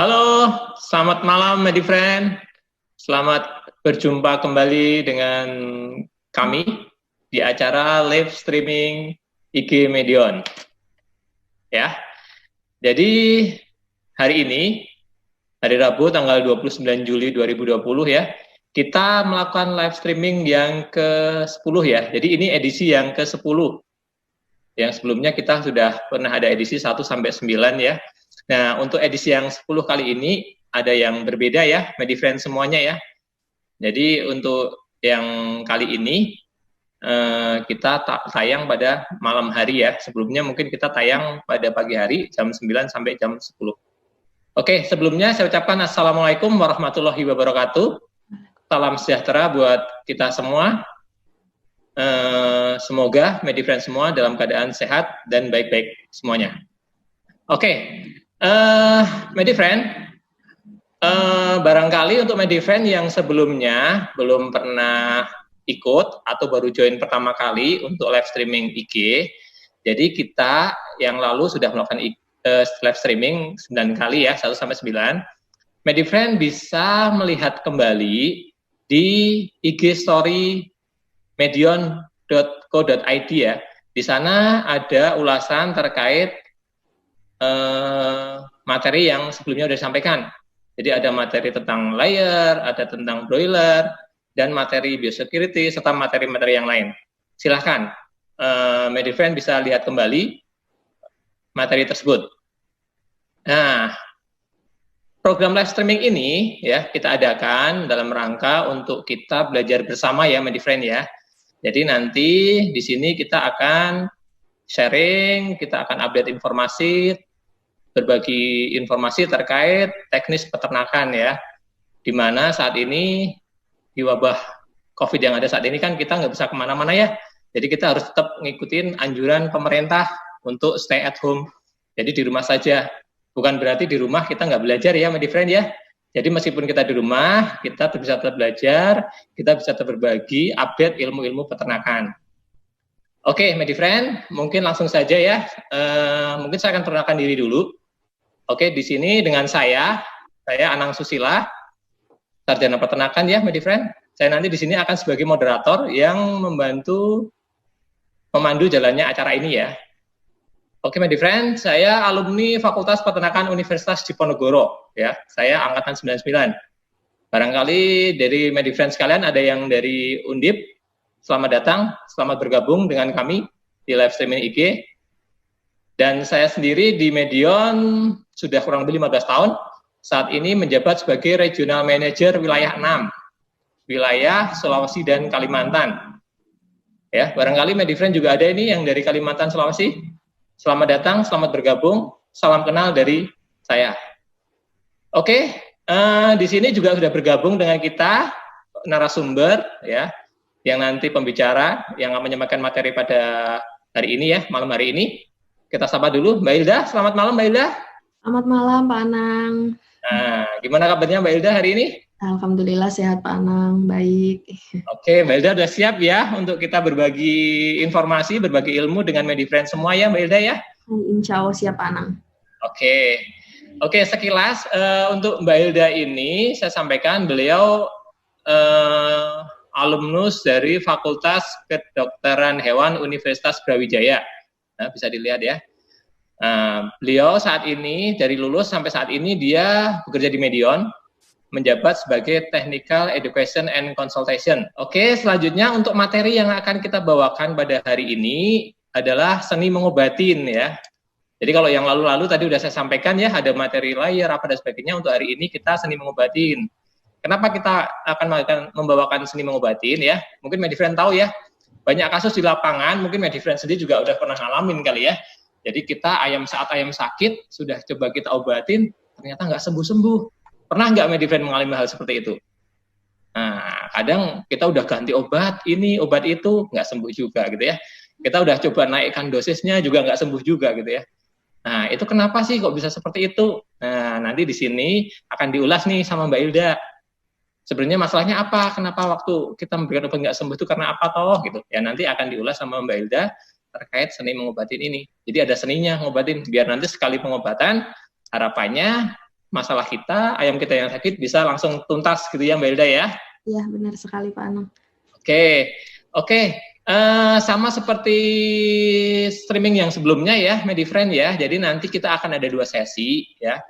Halo, selamat malam MediFriend. Selamat berjumpa kembali dengan kami di acara live streaming IG Medion. Ya. Jadi hari ini, hari Rabu tanggal 29 Juli 2020 ya, kita melakukan live streaming yang ke-10 ya. Jadi ini edisi yang ke-10. Yang sebelumnya kita sudah pernah ada edisi 1 sampai 9 ya. Nah, untuk edisi yang 10 kali ini ada yang berbeda ya, MediFriend semuanya ya. Jadi untuk yang kali ini kita tayang pada malam hari ya. Sebelumnya mungkin kita tayang pada pagi hari jam 9 sampai jam 10. Oke, sebelumnya saya ucapkan Assalamualaikum warahmatullahi wabarakatuh. Salam sejahtera buat kita semua. Semoga MediFriend semua dalam keadaan sehat dan baik-baik semuanya. Oke, MediFriend, barangkali untuk MediFriend yang sebelumnya belum pernah ikut atau baru join pertama kali untuk live streaming IG, jadi kita yang lalu sudah melakukan live streaming 9 kali ya, 1 sampai 9. MediFriend bisa melihat kembali di IG story medion.co.id ya. Di sana ada ulasan terkait materi yang sebelumnya sudah disampaikan. Jadi ada materi tentang layer, ada tentang broiler, dan materi biosecurity, serta materi-materi yang lain. Silahkan, MediFriend bisa lihat kembali materi tersebut. Nah, program live streaming ini ya kita adakan dalam rangka untuk kita belajar bersama ya MediFriend ya. Jadi nanti di sini kita akan sharing, kita akan update informasi, berbagi informasi terkait teknis peternakan ya. Di mana saat ini di wabah COVID yang ada saat ini kan kita nggak bisa kemana-mana ya. Jadi kita harus tetap ngikutin anjuran pemerintah untuk stay at home. Jadi di rumah saja. Bukan berarti di rumah kita nggak belajar ya MediFriend ya. Jadi meskipun kita di rumah, kita bisa tetap belajar, kita bisa tetap berbagi, update ilmu-ilmu peternakan. Oke, MediFriend, mungkin langsung saja ya. Mungkin saya akan perkenalkan diri dulu. Oke, di sini dengan saya Anang Susila, sarjana peternakan ya MediFriend. Saya nanti di sini akan sebagai moderator yang membantu memandu jalannya acara ini ya. Oke MediFriend, saya alumni Fakultas Peternakan Universitas Diponegoro ya. Saya angkatan 99. Barangkali dari MediFriend sekalian ada yang dari Undip. Selamat datang, selamat bergabung dengan kami di live streaming IG. Dan saya sendiri di Medion sudah kurang lebih 15 tahun. Saat ini menjabat sebagai Regional Manager Wilayah 6, wilayah Sulawesi dan Kalimantan. Ya, barangkali MediFriend juga ada ini yang dari Kalimantan, Sulawesi. Selamat datang, selamat bergabung. Salam kenal dari saya. Oke, di sini juga sudah bergabung dengan kita narasumber ya, yang nanti pembicara yang akan menyampaikan materi pada hari ini ya, malam hari ini. Kita sapa dulu Mbak Hilda. Selamat malam Mbak Hilda. Selamat malam Pak Anang. Nah, gimana kabarnya Mbak Hilda hari ini? Alhamdulillah sehat Pak Anang, baik. Oke, Mbak Hilda sudah siap ya untuk kita berbagi informasi, berbagi ilmu dengan MediFriend semua ya Mbak Hilda ya? Insya Allah siap Pak Anang. Oke, sekilas untuk Mbak Hilda ini saya sampaikan beliau alumnus dari Fakultas Kedokteran Hewan Universitas Brawijaya. Nah, bisa dilihat ya. Beliau saat ini dari lulus sampai saat ini dia bekerja di Medion, menjabat sebagai Technical Education and Consultation. Oke, selanjutnya untuk materi yang akan kita bawakan pada hari ini adalah seni mengobatin ya. Jadi kalau yang lalu-lalu tadi udah saya sampaikan ya, ada materi layer apa dan sebagainya. Untuk hari ini kita seni mengobatin. Kenapa kita akan membawakan seni mengobatin ya? Mungkin MediFriend tahu ya, banyak kasus di lapangan, mungkin MediFriend sendiri juga udah pernah ngalamin kali ya. Jadi kita saat ayam sakit, sudah coba kita obatin, ternyata nggak sembuh-sembuh. Pernah nggak MediFriend mengalami hal seperti itu? Nah, kadang kita udah ganti obat ini, obat itu, nggak sembuh juga gitu ya. Kita udah coba naikkan dosisnya juga nggak sembuh juga gitu ya. Nah, itu kenapa sih kok bisa seperti itu? Nah, nanti di sini akan diulas nih sama Mbak Hilda. Sebenarnya masalahnya apa? Kenapa waktu kita memberikan obat nggak sembuh itu karena apa toh? Gitu. Ya nanti akan diulas sama Mbak Hilda terkait seni mengobatin ini. Jadi ada seninya ngobatin, biar nanti sekali pengobatan harapannya masalah kita, ayam kita yang sakit bisa langsung tuntas gitu ya Mbak Hilda ya. Iya, benar sekali Pak Anang. Oke. Sama seperti streaming yang sebelumnya ya, MediFriend ya. Jadi nanti kita akan ada 2 sesi ya.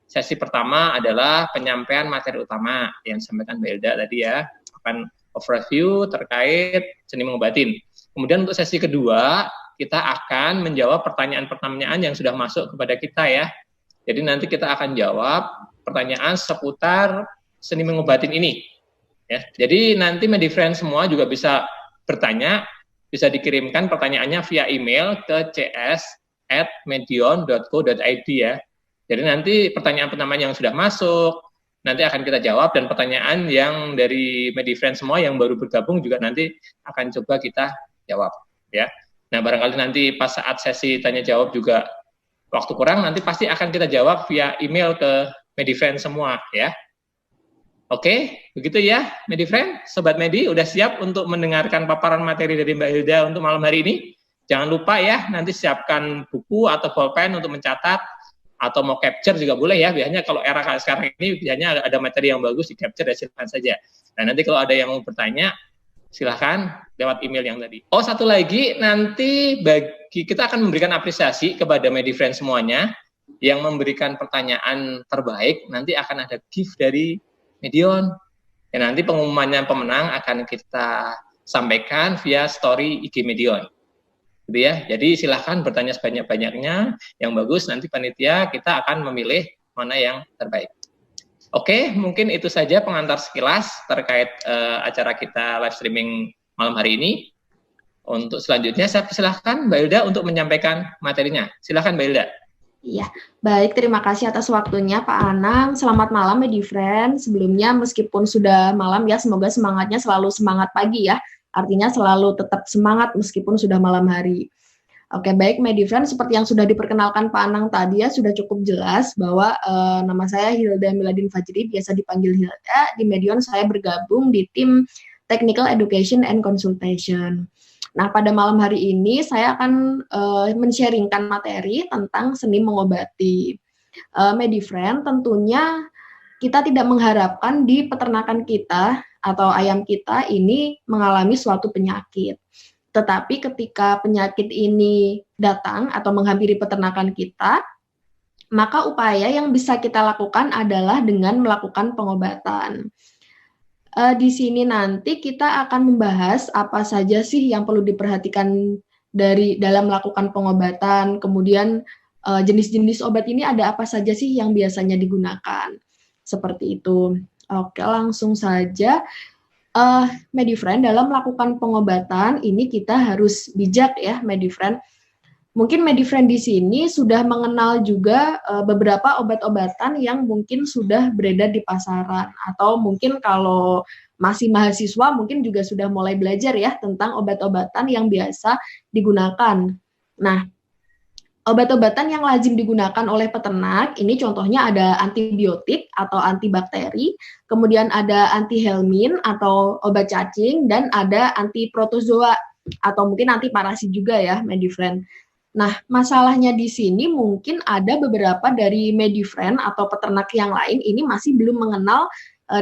Sesi pertama adalah penyampaian materi utama yang disampaikan Mbak Hilda tadi ya. Akan overview terkait seni mengobatin. Kemudian untuk sesi kedua, kita akan menjawab pertanyaan-pertanyaan yang sudah masuk kepada kita ya. Jadi nanti kita akan jawab pertanyaan seputar seni mengobatin ini. Ya. Jadi nanti MediFriend semua juga bisa bertanya, bisa dikirimkan pertanyaannya via email ke cs@medion.co.id ya. Jadi nanti pertanyaan-pertanyaan yang sudah masuk, nanti akan kita jawab, dan pertanyaan yang dari MediFriend semua yang baru bergabung juga nanti akan coba kita jawab ya. Nah, barangkali nanti pas saat sesi tanya jawab juga waktu kurang, nanti pasti akan kita jawab via email ke MediFriend semua ya. Oke, begitu ya MediFriend, Sobat Medi, udah siap untuk mendengarkan paparan materi dari Mbak Hilda untuk malam hari ini? Jangan lupa ya, nanti siapkan buku atau pulpen untuk mencatat, atau mau capture juga boleh ya. Biasanya kalau era sekarang ini biasanya ada materi yang bagus di capture ya, silakan saja. Nah, nanti kalau ada yang mau bertanya, silahkan lewat email yang tadi. Oh, satu lagi, nanti kita akan memberikan apresiasi kepada MediFriend semuanya yang memberikan pertanyaan terbaik. Nanti akan ada gift dari Medion. Ya, nanti pengumumannya pemenang akan kita sampaikan via story IG Medion. Gitu ya. Jadi silahkan bertanya sebanyak-banyaknya, yang bagus nanti panitia kita akan memilih mana yang terbaik. Oke, mungkin itu saja pengantar sekilas terkait acara kita live streaming malam hari ini. Untuk selanjutnya saya silahkan Mbak Hilda untuk menyampaikan materinya. Silahkan Mbak Hilda. Iya, baik, terima kasih atas waktunya Pak Anang. Selamat malam MediFriend. Sebelumnya meskipun sudah malam ya, semoga semangatnya selalu semangat pagi ya. Artinya selalu tetap semangat meskipun sudah malam hari. Oke, baik MediFriend, seperti yang sudah diperkenalkan Pak Anang tadi ya, sudah cukup jelas bahwa nama saya Hilda Miladin Fajri, biasa dipanggil Hilda. Di Medion saya bergabung di tim Technical Education and Consultation. Nah, pada malam hari ini saya akan men-sharingkan materi tentang seni mengobati. MediFriend, tentunya kita tidak mengharapkan di peternakan kita atau ayam kita ini mengalami suatu penyakit. Tetapi ketika penyakit ini datang atau menghampiri peternakan kita, maka upaya yang bisa kita lakukan adalah dengan melakukan pengobatan. Di sini nanti kita akan membahas apa saja sih yang perlu diperhatikan dalam melakukan pengobatan, kemudian jenis-jenis obat ini ada apa saja sih yang biasanya digunakan, seperti itu. Oke, langsung saja. MediFriend, dalam melakukan pengobatan ini kita harus bijak ya MediFriend. Mungkin MediFriend di sini sudah mengenal juga beberapa obat-obatan yang mungkin sudah beredar di pasaran, atau mungkin kalau masih mahasiswa mungkin juga sudah mulai belajar ya tentang obat-obatan yang biasa digunakan. Nah, obat-obatan yang lazim digunakan oleh peternak ini contohnya ada antibiotik atau antibakteri, kemudian ada antihelmin atau obat cacing, dan ada antiprotozoa atau mungkin antiparasit juga ya MediFriend. Nah, masalahnya di sini mungkin ada beberapa dari MediFriend atau peternak yang lain ini masih belum mengenal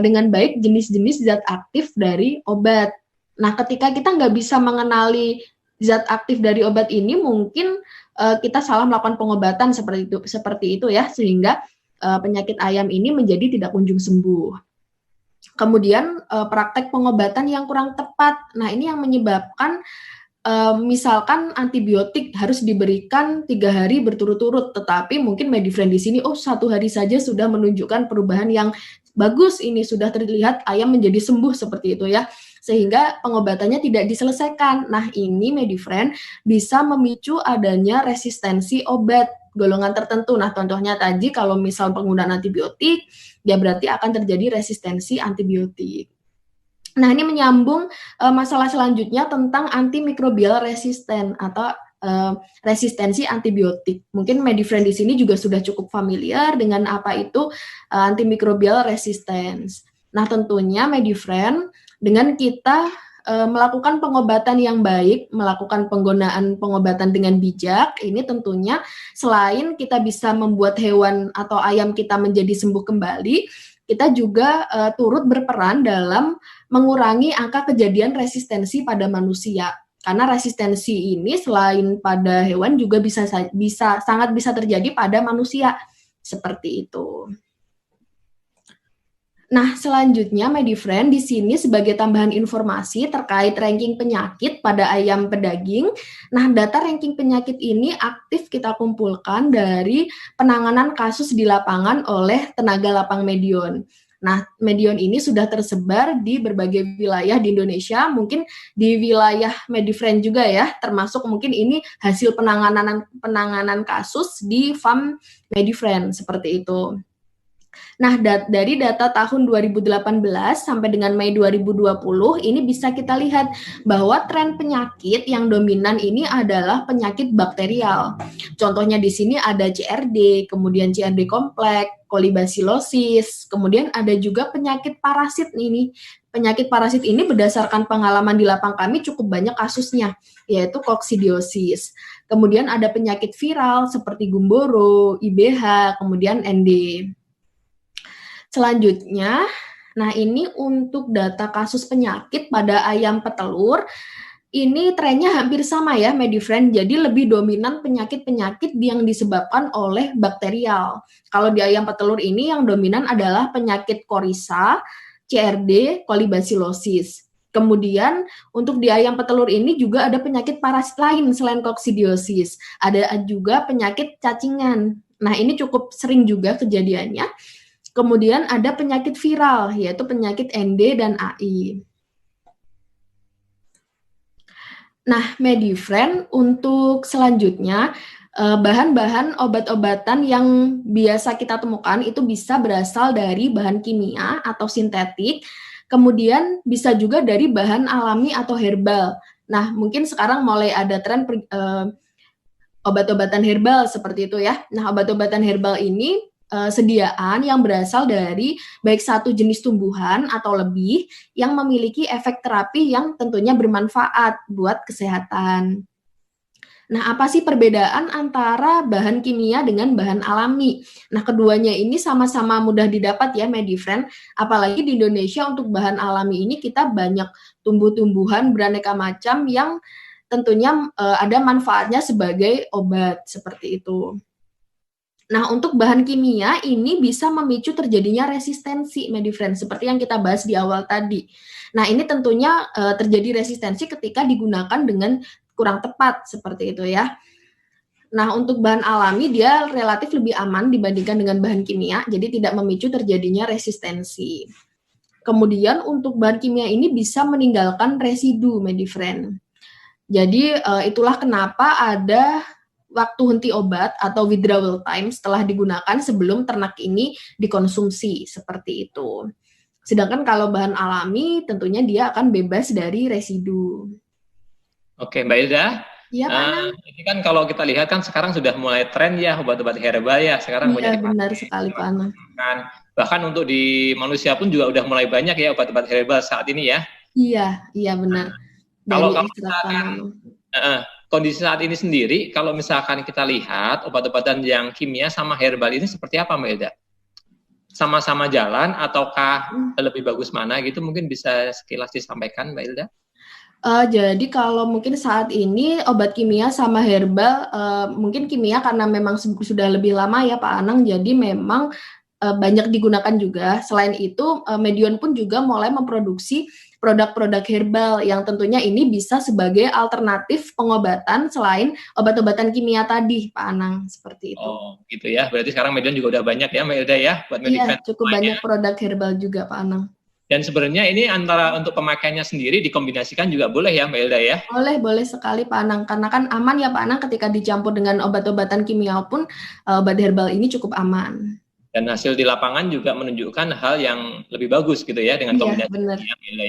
dengan baik jenis-jenis zat aktif dari obat. Nah, ketika kita nggak bisa mengenali zat aktif dari obat ini, mungkin kita salah melakukan pengobatan seperti itu ya, sehingga penyakit ayam ini menjadi tidak kunjung sembuh. Kemudian praktek pengobatan yang kurang tepat. Nah, ini yang menyebabkan misalkan antibiotik harus diberikan 3 hari berturut-turut, tetapi mungkin MediFriend di sini 1 hari saja sudah menunjukkan perubahan yang bagus, ini sudah terlihat ayam menjadi sembuh seperti itu ya, sehingga pengobatannya tidak diselesaikan. Nah, ini MediFriend bisa memicu adanya resistensi obat golongan tertentu. Nah, contohnya tadi kalau misal penggunaan antibiotik, ya berarti akan terjadi resistensi antibiotik. Nah, ini menyambung masalah selanjutnya tentang antimikrobial resisten atau resistensi antibiotik. Mungkin MediFriend di sini juga sudah cukup familiar dengan apa itu antimikrobial resistance. Nah, tentunya MediFriend dengan kita melakukan pengobatan yang baik, melakukan penggunaan pengobatan dengan bijak, ini tentunya selain kita bisa membuat hewan atau ayam kita menjadi sembuh kembali, kita juga turut berperan dalam mengurangi angka kejadian resistensi pada manusia. Karena resistensi ini selain pada hewan juga sangat bisa terjadi pada manusia. Seperti itu. Nah, selanjutnya, MediFriend di sini sebagai tambahan informasi terkait ranking penyakit pada ayam pedaging. Nah, data ranking penyakit ini aktif kita kumpulkan dari penanganan kasus di lapangan oleh tenaga lapang Medion. Nah, Medion ini sudah tersebar di berbagai wilayah di Indonesia, mungkin di wilayah MediFriend juga ya, termasuk mungkin ini hasil penanganan kasus di farm MediFriend, seperti itu. Nah, dari data tahun 2018 sampai dengan Mei 2020, ini bisa kita lihat bahwa tren penyakit yang dominan ini adalah penyakit bakterial. Contohnya di sini ada CRD, kemudian CRD kompleks, kolibasilosis, kemudian ada juga penyakit parasit ini. Penyakit parasit ini berdasarkan pengalaman di lapang kami cukup banyak kasusnya, yaitu koksidiosis. Kemudian ada penyakit viral seperti gumboro, IBH, kemudian ND. Selanjutnya, nah ini untuk data kasus penyakit pada ayam petelur, ini trennya hampir sama ya, MediFriend. Jadi lebih dominan penyakit-penyakit yang disebabkan oleh bakterial. Kalau di ayam petelur ini yang dominan adalah penyakit korisa, CRD, kolibasilosis. Kemudian untuk di ayam petelur ini juga ada penyakit parasit lain selain koksidiosis. Ada juga penyakit cacingan. Nah ini cukup sering juga kejadiannya. Kemudian ada penyakit viral, yaitu penyakit ND dan AI. Nah, MediFriend untuk selanjutnya, bahan-bahan obat-obatan yang biasa kita temukan itu bisa berasal dari bahan kimia atau sintetik, kemudian bisa juga dari bahan alami atau herbal. Nah, mungkin sekarang mulai ada tren obat-obatan herbal seperti itu ya. Nah, obat-obatan herbal ini sediaan yang berasal dari baik satu jenis tumbuhan atau lebih yang memiliki efek terapi yang tentunya bermanfaat buat kesehatan. Nah, apa sih perbedaan antara bahan kimia dengan bahan alami? Nah, keduanya ini sama-sama mudah didapat ya, MediFriend. Apalagi di Indonesia untuk bahan alami ini kita banyak tumbuh-tumbuhan beraneka macam yang tentunya ada manfaatnya sebagai obat, seperti itu. Nah, untuk bahan kimia ini bisa memicu terjadinya resistensi, MediFriend, seperti yang kita bahas di awal tadi. Nah, ini tentunya terjadi resistensi ketika digunakan dengan kurang tepat, seperti itu ya. Nah, untuk bahan alami dia relatif lebih aman dibandingkan dengan bahan kimia, jadi tidak memicu terjadinya resistensi. Kemudian untuk bahan kimia ini bisa meninggalkan residu, MediFriend. Jadi itulah kenapa ada waktu henti obat atau withdrawal time setelah digunakan sebelum ternak ini dikonsumsi, seperti itu. Sedangkan kalau bahan alami tentunya dia akan bebas dari residu. Oke, Mbak Ilda. Iya, Pak. Ini kan kalau kita lihat kan sekarang sudah mulai tren ya obat-obat herbal ya. Sekarang iya, banyak benar sekali, Pak Ana. Bahkan untuk di manusia pun juga udah mulai banyak ya obat-obat herbal saat ini ya. Iya benar. Kalau misalkan kondisi saat ini sendiri, kalau misalkan kita lihat obat-obatan yang kimia sama herbal ini seperti apa, Mbak Ilda? Sama-sama jalan ataukah lebih bagus mana gitu? Mungkin bisa sekilas disampaikan, Mbak Ilda. Jadi kalau mungkin saat ini obat kimia sama herbal, mungkin kimia karena memang sudah lebih lama ya Pak Anang, jadi memang banyak digunakan juga. Selain itu, Medion pun juga mulai memproduksi produk-produk herbal yang tentunya ini bisa sebagai alternatif pengobatan selain obat-obatan kimia tadi, Pak Anang, seperti itu. Oh, gitu ya. Berarti sekarang Medion juga udah banyak ya, Mbak Ilda ya, buat Iya, cukup banyak produk herbal juga, Pak Anang. Dan sebenarnya ini antara untuk pemakaiannya sendiri dikombinasikan juga boleh ya, Mbak Ilda ya? Boleh sekali, Pak Anang. Karena kan aman ya, Pak Anang, ketika dicampur dengan obat-obatan kimia pun obat herbal ini cukup aman. Dan hasil di lapangan juga menunjukkan hal yang lebih bagus gitu ya dengan kombinasi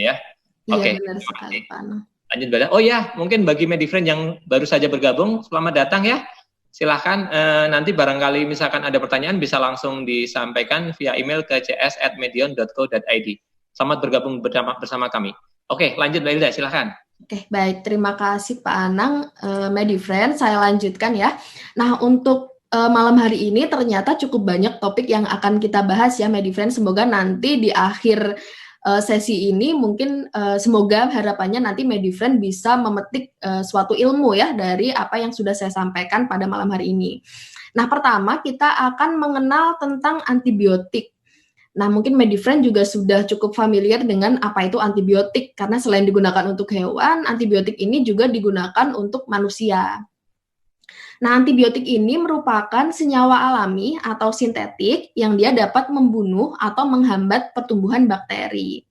ya. Oke, benar sekali, Pak Anang. Lanjut, Mbak. Oh ya, mungkin bagi MediFriend yang baru saja bergabung, selamat datang ya. Silahkan nanti barangkali misalkan ada pertanyaan bisa langsung disampaikan via email ke cs@medion.co.id. Selamat bergabung bersama kami. Oke, lanjut Mbak Hilda, silahkan. Oke, baik. Terima kasih Pak Anang. Medifriend, saya lanjutkan ya. Nah, untuk malam hari ini ternyata cukup banyak topik yang akan kita bahas ya Medifriend. Semoga nanti di akhir sesi ini mungkin semoga harapannya nanti Medifriend bisa memetik suatu ilmu ya dari apa yang sudah saya sampaikan pada malam hari ini. Nah, pertama kita akan mengenal tentang antibiotik. Nah, mungkin Medifriend juga sudah cukup familiar dengan apa itu antibiotik, karena selain digunakan untuk hewan, antibiotik ini juga digunakan untuk manusia. Nah, antibiotik ini merupakan senyawa alami atau sintetik yang dia dapat membunuh atau menghambat pertumbuhan bakteri.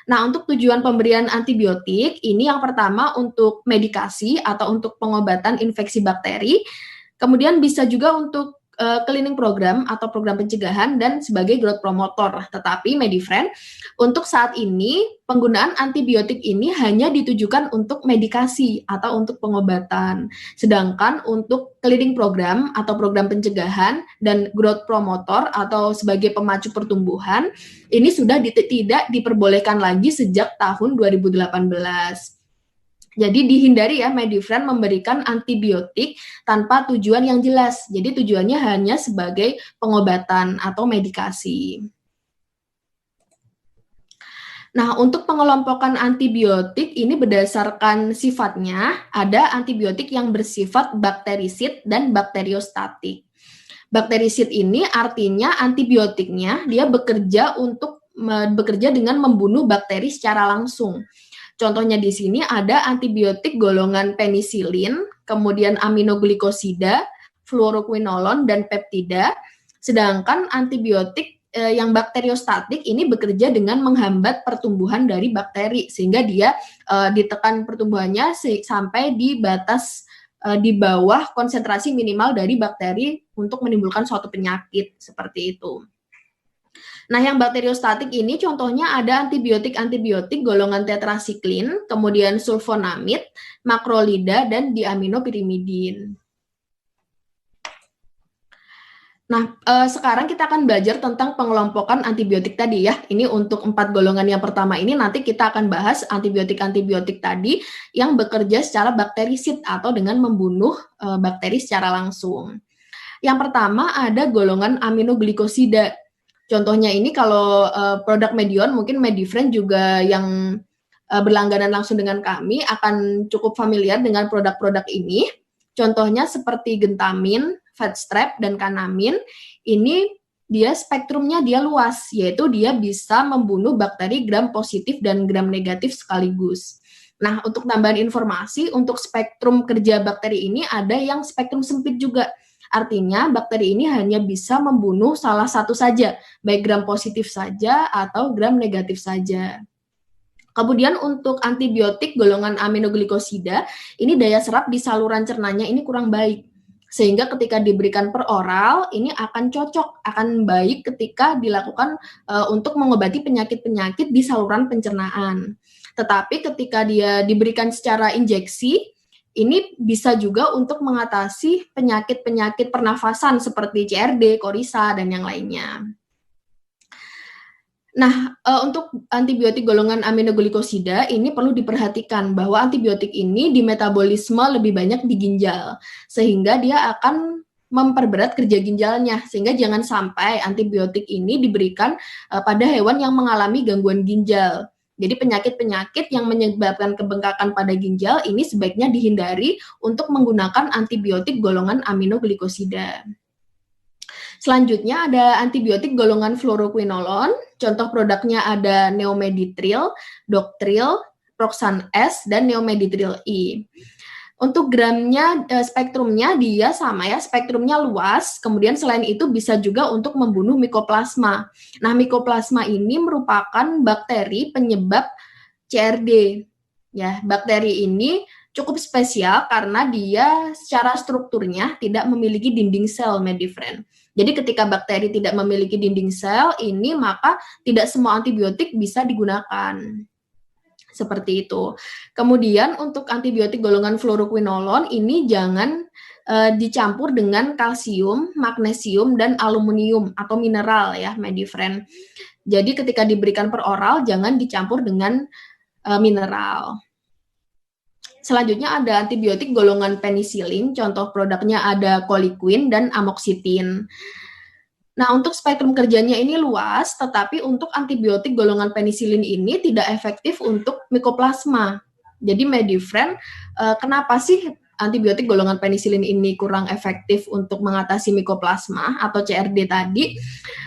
Nah, untuk tujuan pemberian antibiotik, ini yang pertama untuk medikasi atau untuk pengobatan infeksi bakteri, kemudian bisa juga untuk cleaning program atau program pencegahan dan sebagai growth promotor. Tetapi Medifriend, untuk saat ini penggunaan antibiotik ini hanya ditujukan untuk medikasi atau untuk pengobatan. Sedangkan untuk cleaning program atau program pencegahan dan growth promotor atau sebagai pemacu pertumbuhan, ini sudah tidak diperbolehkan lagi sejak tahun 2018. Jadi dihindari ya Medifriend memberikan antibiotik tanpa tujuan yang jelas. Jadi tujuannya hanya sebagai pengobatan atau medikasi. Nah, untuk pengelompokan antibiotik ini berdasarkan sifatnya, ada antibiotik yang bersifat bakterisid dan bakteriostatik. Bakterisid ini artinya antibiotiknya dia bekerja dengan membunuh bakteri secara langsung. Contohnya di sini ada antibiotik golongan penisilin, kemudian aminoglikosida, fluoroquinolon, dan peptida. Sedangkan antibiotik yang bakteriostatik ini bekerja dengan menghambat pertumbuhan dari bakteri, sehingga dia ditekan pertumbuhannya sampai di batas di bawah konsentrasi minimal dari bakteri untuk menimbulkan suatu penyakit, seperti itu. Nah, yang bakteriostatik ini contohnya ada antibiotik golongan tetrasiklin, kemudian sulfonamid, makrolida, dan diaminopirimidin. Nah, sekarang kita akan belajar tentang pengelompokan antibiotik tadi ya. Ini untuk 4 golongan yang pertama ini nanti kita akan bahas antibiotik-antibiotik tadi yang bekerja secara bakterisid atau dengan membunuh bakteri secara langsung. Yang pertama ada golongan aminoglikosida. Contohnya ini kalau produk Medion, mungkin Medifriend juga yang berlangganan langsung dengan kami akan cukup familiar dengan produk-produk ini. Contohnya seperti Gentamin, Fatstrap, dan Canamin. Ini dia spektrumnya dia luas, yaitu dia bisa membunuh bakteri gram positif dan gram negatif sekaligus. Nah, untuk tambahan informasi, untuk spektrum kerja bakteri ini ada yang spektrum sempit juga. Artinya bakteri ini hanya bisa membunuh salah satu saja, baik gram positif saja atau gram negatif saja. Kemudian untuk antibiotik golongan aminoglikosida, ini daya serap di saluran cernanya ini kurang baik. Sehingga ketika diberikan per oral, ini akan cocok, akan baik ketika dilakukan untuk mengobati penyakit-penyakit di saluran pencernaan. Tetapi ketika dia diberikan secara injeksi, ini bisa juga untuk mengatasi penyakit-penyakit pernafasan seperti CRD, korisa, dan yang lainnya. Nah, untuk antibiotik golongan aminoglikosida ini perlu diperhatikan bahwa antibiotik ini di metabolisme lebih banyak di ginjal, sehingga dia akan memperberat kerja ginjalnya, sehingga jangan sampai antibiotik ini diberikan pada hewan yang mengalami gangguan ginjal. Jadi penyakit-penyakit yang menyebabkan kebengkakan pada ginjal ini sebaiknya dihindari untuk menggunakan antibiotik golongan aminoglikosida. Selanjutnya ada antibiotik golongan fluoroquinolon. Contoh produknya ada Neomeditril, Doctril, Proxan S, dan Neomeditril I. Untuk gramnya, spektrumnya dia sama ya, spektrumnya luas. Kemudian selain itu bisa juga untuk membunuh Mycoplasma. Nah, Mycoplasma ini merupakan bakteri penyebab CRD. Ya, bakteri ini cukup spesial karena dia secara strukturnya tidak memiliki dinding sel, Medifriend. Jadi ketika bakteri tidak memiliki dinding sel ini, maka tidak semua antibiotik bisa digunakan. Seperti itu. Kemudian untuk antibiotik golongan fluoroquinolon ini jangan dicampur dengan kalsium, magnesium, dan aluminium atau mineral ya, Medifriend. Jadi ketika diberikan per oral jangan dicampur dengan mineral. Selanjutnya ada antibiotik golongan penisilin, contoh produknya ada koliquin dan amoksitin. Nah, untuk spektrum kerjanya ini luas, tetapi untuk antibiotik golongan penisilin ini tidak efektif untuk Mycoplasma. Jadi, Medifriend, kenapa sih antibiotik golongan penisilin ini kurang efektif untuk mengatasi Mycoplasma atau CRD tadi?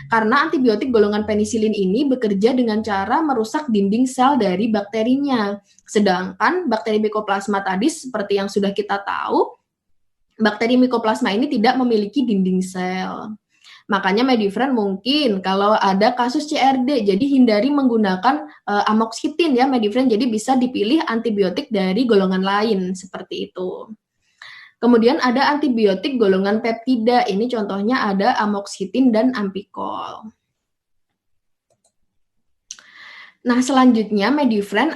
Karena antibiotik golongan penisilin ini bekerja dengan cara merusak dinding sel dari bakterinya. Sedangkan bakteri Mycoplasma tadi seperti yang sudah kita tahu, bakteri Mycoplasma ini tidak memiliki dinding sel. Makanya Medifriend mungkin kalau ada kasus CRD, jadi hindari menggunakan amoksitin ya Medifriend, jadi bisa dipilih antibiotik dari golongan lain seperti itu. Kemudian ada antibiotik golongan peptida, ini contohnya ada amoksitin dan ampikol. Nah, selanjutnya Medifriend,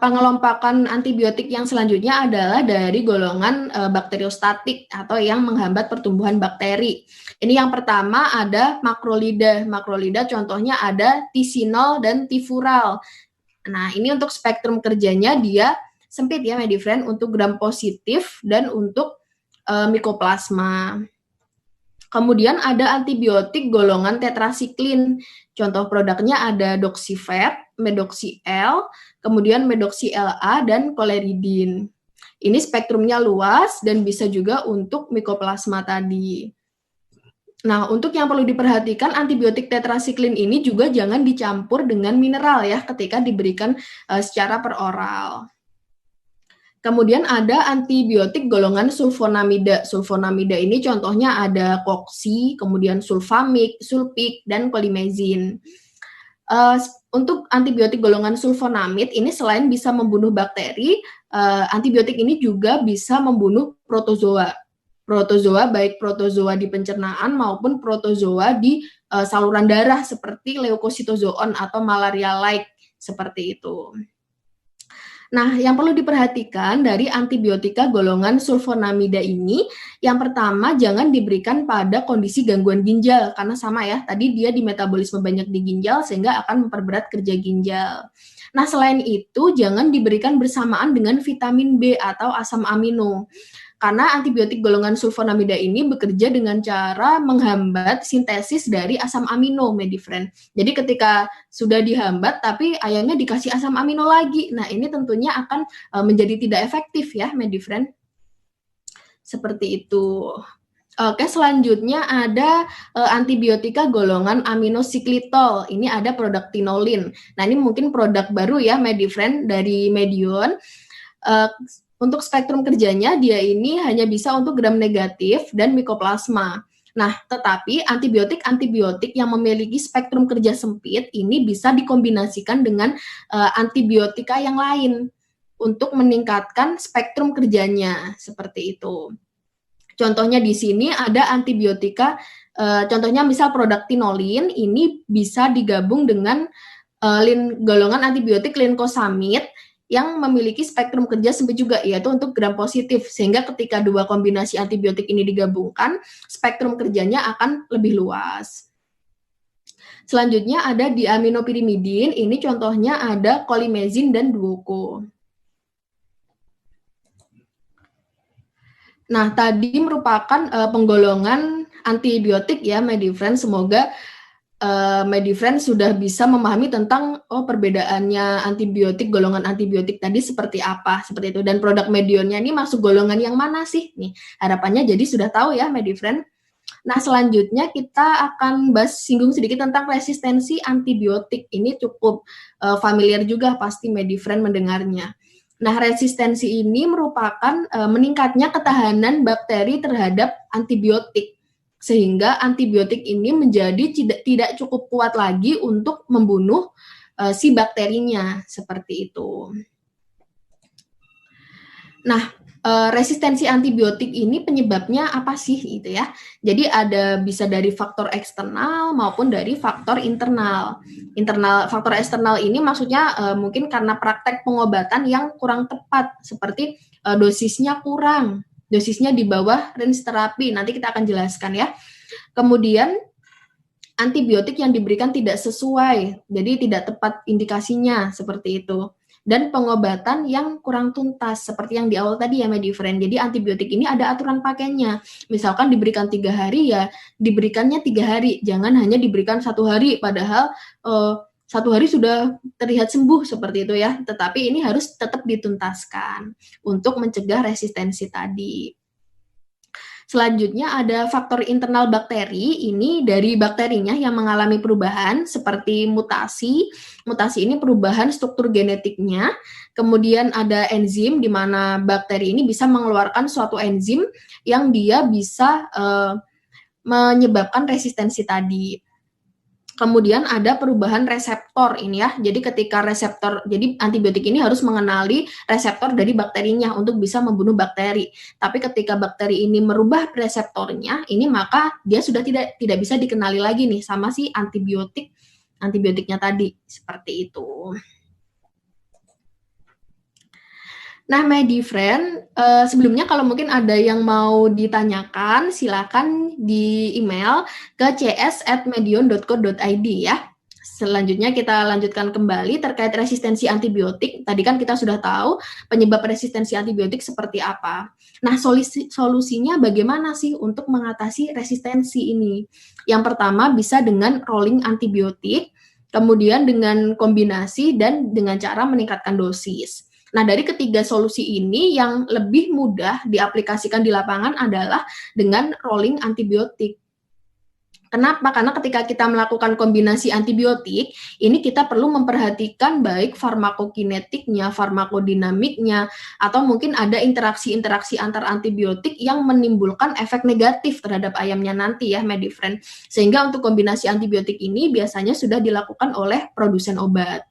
pengelompokan antibiotik yang selanjutnya adalah dari golongan bakteriostatik atau yang menghambat pertumbuhan bakteri. Ini yang pertama ada makrolida. Makrolida contohnya ada tisinol dan tifural. Nah, ini untuk spektrum kerjanya dia sempit ya Medifriend untuk gram positif dan untuk Mycoplasma. Kemudian ada antibiotik golongan tetrasiklin. Contoh produknya ada Doxivet, Medoxi-L, kemudian Medoxi-LA, dan Coleridin. Ini spektrumnya luas dan bisa juga untuk Mycoplasma tadi. Nah, untuk yang perlu diperhatikan, antibiotik tetrasiklin ini juga jangan dicampur dengan mineral ya ketika diberikan secara peroral. Kemudian ada antibiotik golongan sulfonamida. Sulfonamida ini contohnya ada koksi, kemudian sulfamik, sulpik, dan kolimezin. Untuk antibiotik golongan sulfonamid ini selain bisa membunuh bakteri, antibiotik ini juga bisa membunuh protozoa. Protozoa baik protozoa di pencernaan maupun protozoa di saluran darah seperti leukositozoon atau malaria-like seperti itu. Nah, yang perlu diperhatikan dari antibiotika golongan sulfonamida ini, yang pertama jangan diberikan pada kondisi gangguan ginjal, karena sama ya, tadi dia di metabolisme banyak di ginjal sehingga akan memperberat kerja ginjal. Nah, selain itu jangan diberikan bersamaan dengan vitamin B atau asam amino. Karena antibiotik golongan sulfonamida ini bekerja dengan cara menghambat sintesis dari asam amino, Medifriend. Jadi ketika sudah dihambat, tapi ayamnya dikasih asam amino lagi. Nah, ini tentunya akan menjadi tidak efektif ya, Medifriend. Seperti itu. Oke, selanjutnya ada antibiotika golongan aminocyclitol. Ini ada produk tinolin. Nah, ini mungkin produk baru ya, Medifriend dari Medion. Untuk spektrum kerjanya, dia ini hanya bisa untuk gram negatif dan Mycoplasma. Nah, tetapi antibiotik-antibiotik yang memiliki spektrum kerja sempit ini bisa dikombinasikan dengan antibiotika yang lain untuk meningkatkan spektrum kerjanya, seperti itu. Contohnya di sini ada antibiotika, contohnya misal produk tinolin, ini bisa digabung dengan golongan antibiotik lincosamid, yang memiliki spektrum kerja sempit juga, yaitu untuk gram positif, sehingga ketika dua kombinasi antibiotik ini digabungkan, spektrum kerjanya akan lebih luas. Selanjutnya ada diaminopirimidin, ini contohnya ada kolimezin dan duoko. Nah, tadi merupakan penggolongan antibiotik ya, Medifriend. Semoga Medifriend sudah bisa memahami tentang perbedaannya antibiotik, golongan antibiotik tadi seperti apa, seperti itu. Dan produk Medionnya ini masuk golongan yang mana sih? Nih, harapannya jadi sudah tahu ya Medifriend. Nah, selanjutnya kita akan singgung sedikit tentang resistensi antibiotik. Ini cukup familiar juga pasti Medifriend mendengarnya. Nah, resistensi ini merupakan meningkatnya ketahanan bakteri terhadap antibiotik. Sehingga antibiotik ini menjadi tidak cukup kuat lagi untuk membunuh si bakterinya, seperti itu. Nah, resistensi antibiotik ini penyebabnya apa sih gitu ya? Jadi bisa dari faktor eksternal maupun dari faktor internal. Faktor eksternal ini maksudnya mungkin karena praktek pengobatan yang kurang tepat, seperti dosisnya kurang. Dosisnya di bawah range terapi, nanti kita akan jelaskan ya. Kemudian antibiotik yang diberikan tidak sesuai, jadi tidak tepat indikasinya, seperti itu. dan pengobatan yang kurang tuntas seperti yang di awal tadi ya Medifriend. Jadi antibiotik ini ada aturan pakainya. Misalkan diberikan 3 hari ya diberikannya 3 hari, jangan hanya diberikan 1 hari padahal 1 hari sudah terlihat sembuh seperti itu ya. Tetapi ini harus tetap dituntaskan untuk mencegah resistensi tadi. Selanjutnya ada faktor internal bakteri, ini dari bakterinya yang mengalami perubahan seperti mutasi. Mutasi ini perubahan struktur genetiknya. Kemudian ada enzim di mana bakteri ini bisa mengeluarkan suatu enzim yang dia bisa menyebabkan resistensi tadi. Kemudian ada perubahan reseptor ini ya. Jadi ketika reseptor, jadi antibiotik ini harus mengenali reseptor dari bakterinya untuk bisa membunuh bakteri. Tapi ketika bakteri ini merubah reseptornya, ini maka dia sudah tidak bisa dikenali lagi nih sama si antibiotiknya tadi. Seperti itu. Nah, Medifriend, sebelumnya kalau mungkin ada yang mau ditanyakan, silakan di email ke cs@medion.co.id ya. Selanjutnya kita lanjutkan kembali terkait resistensi antibiotik. Tadi kan kita sudah tahu penyebab resistensi antibiotik seperti apa. Nah, solusinya bagaimana sih untuk mengatasi resistensi ini? Yang pertama bisa dengan rolling antibiotik, kemudian dengan kombinasi dan dengan cara meningkatkan dosis. Nah, dari ketiga solusi ini yang lebih mudah diaplikasikan di lapangan adalah dengan rolling antibiotik. Kenapa? Karena ketika kita melakukan kombinasi antibiotik, ini kita perlu memperhatikan baik farmakokinetiknya, farmakodinamiknya, atau mungkin ada interaksi-interaksi antar antibiotik yang menimbulkan efek negatif terhadap ayamnya nanti ya, Medifriend. Sehingga untuk kombinasi antibiotik ini biasanya sudah dilakukan oleh produsen obat.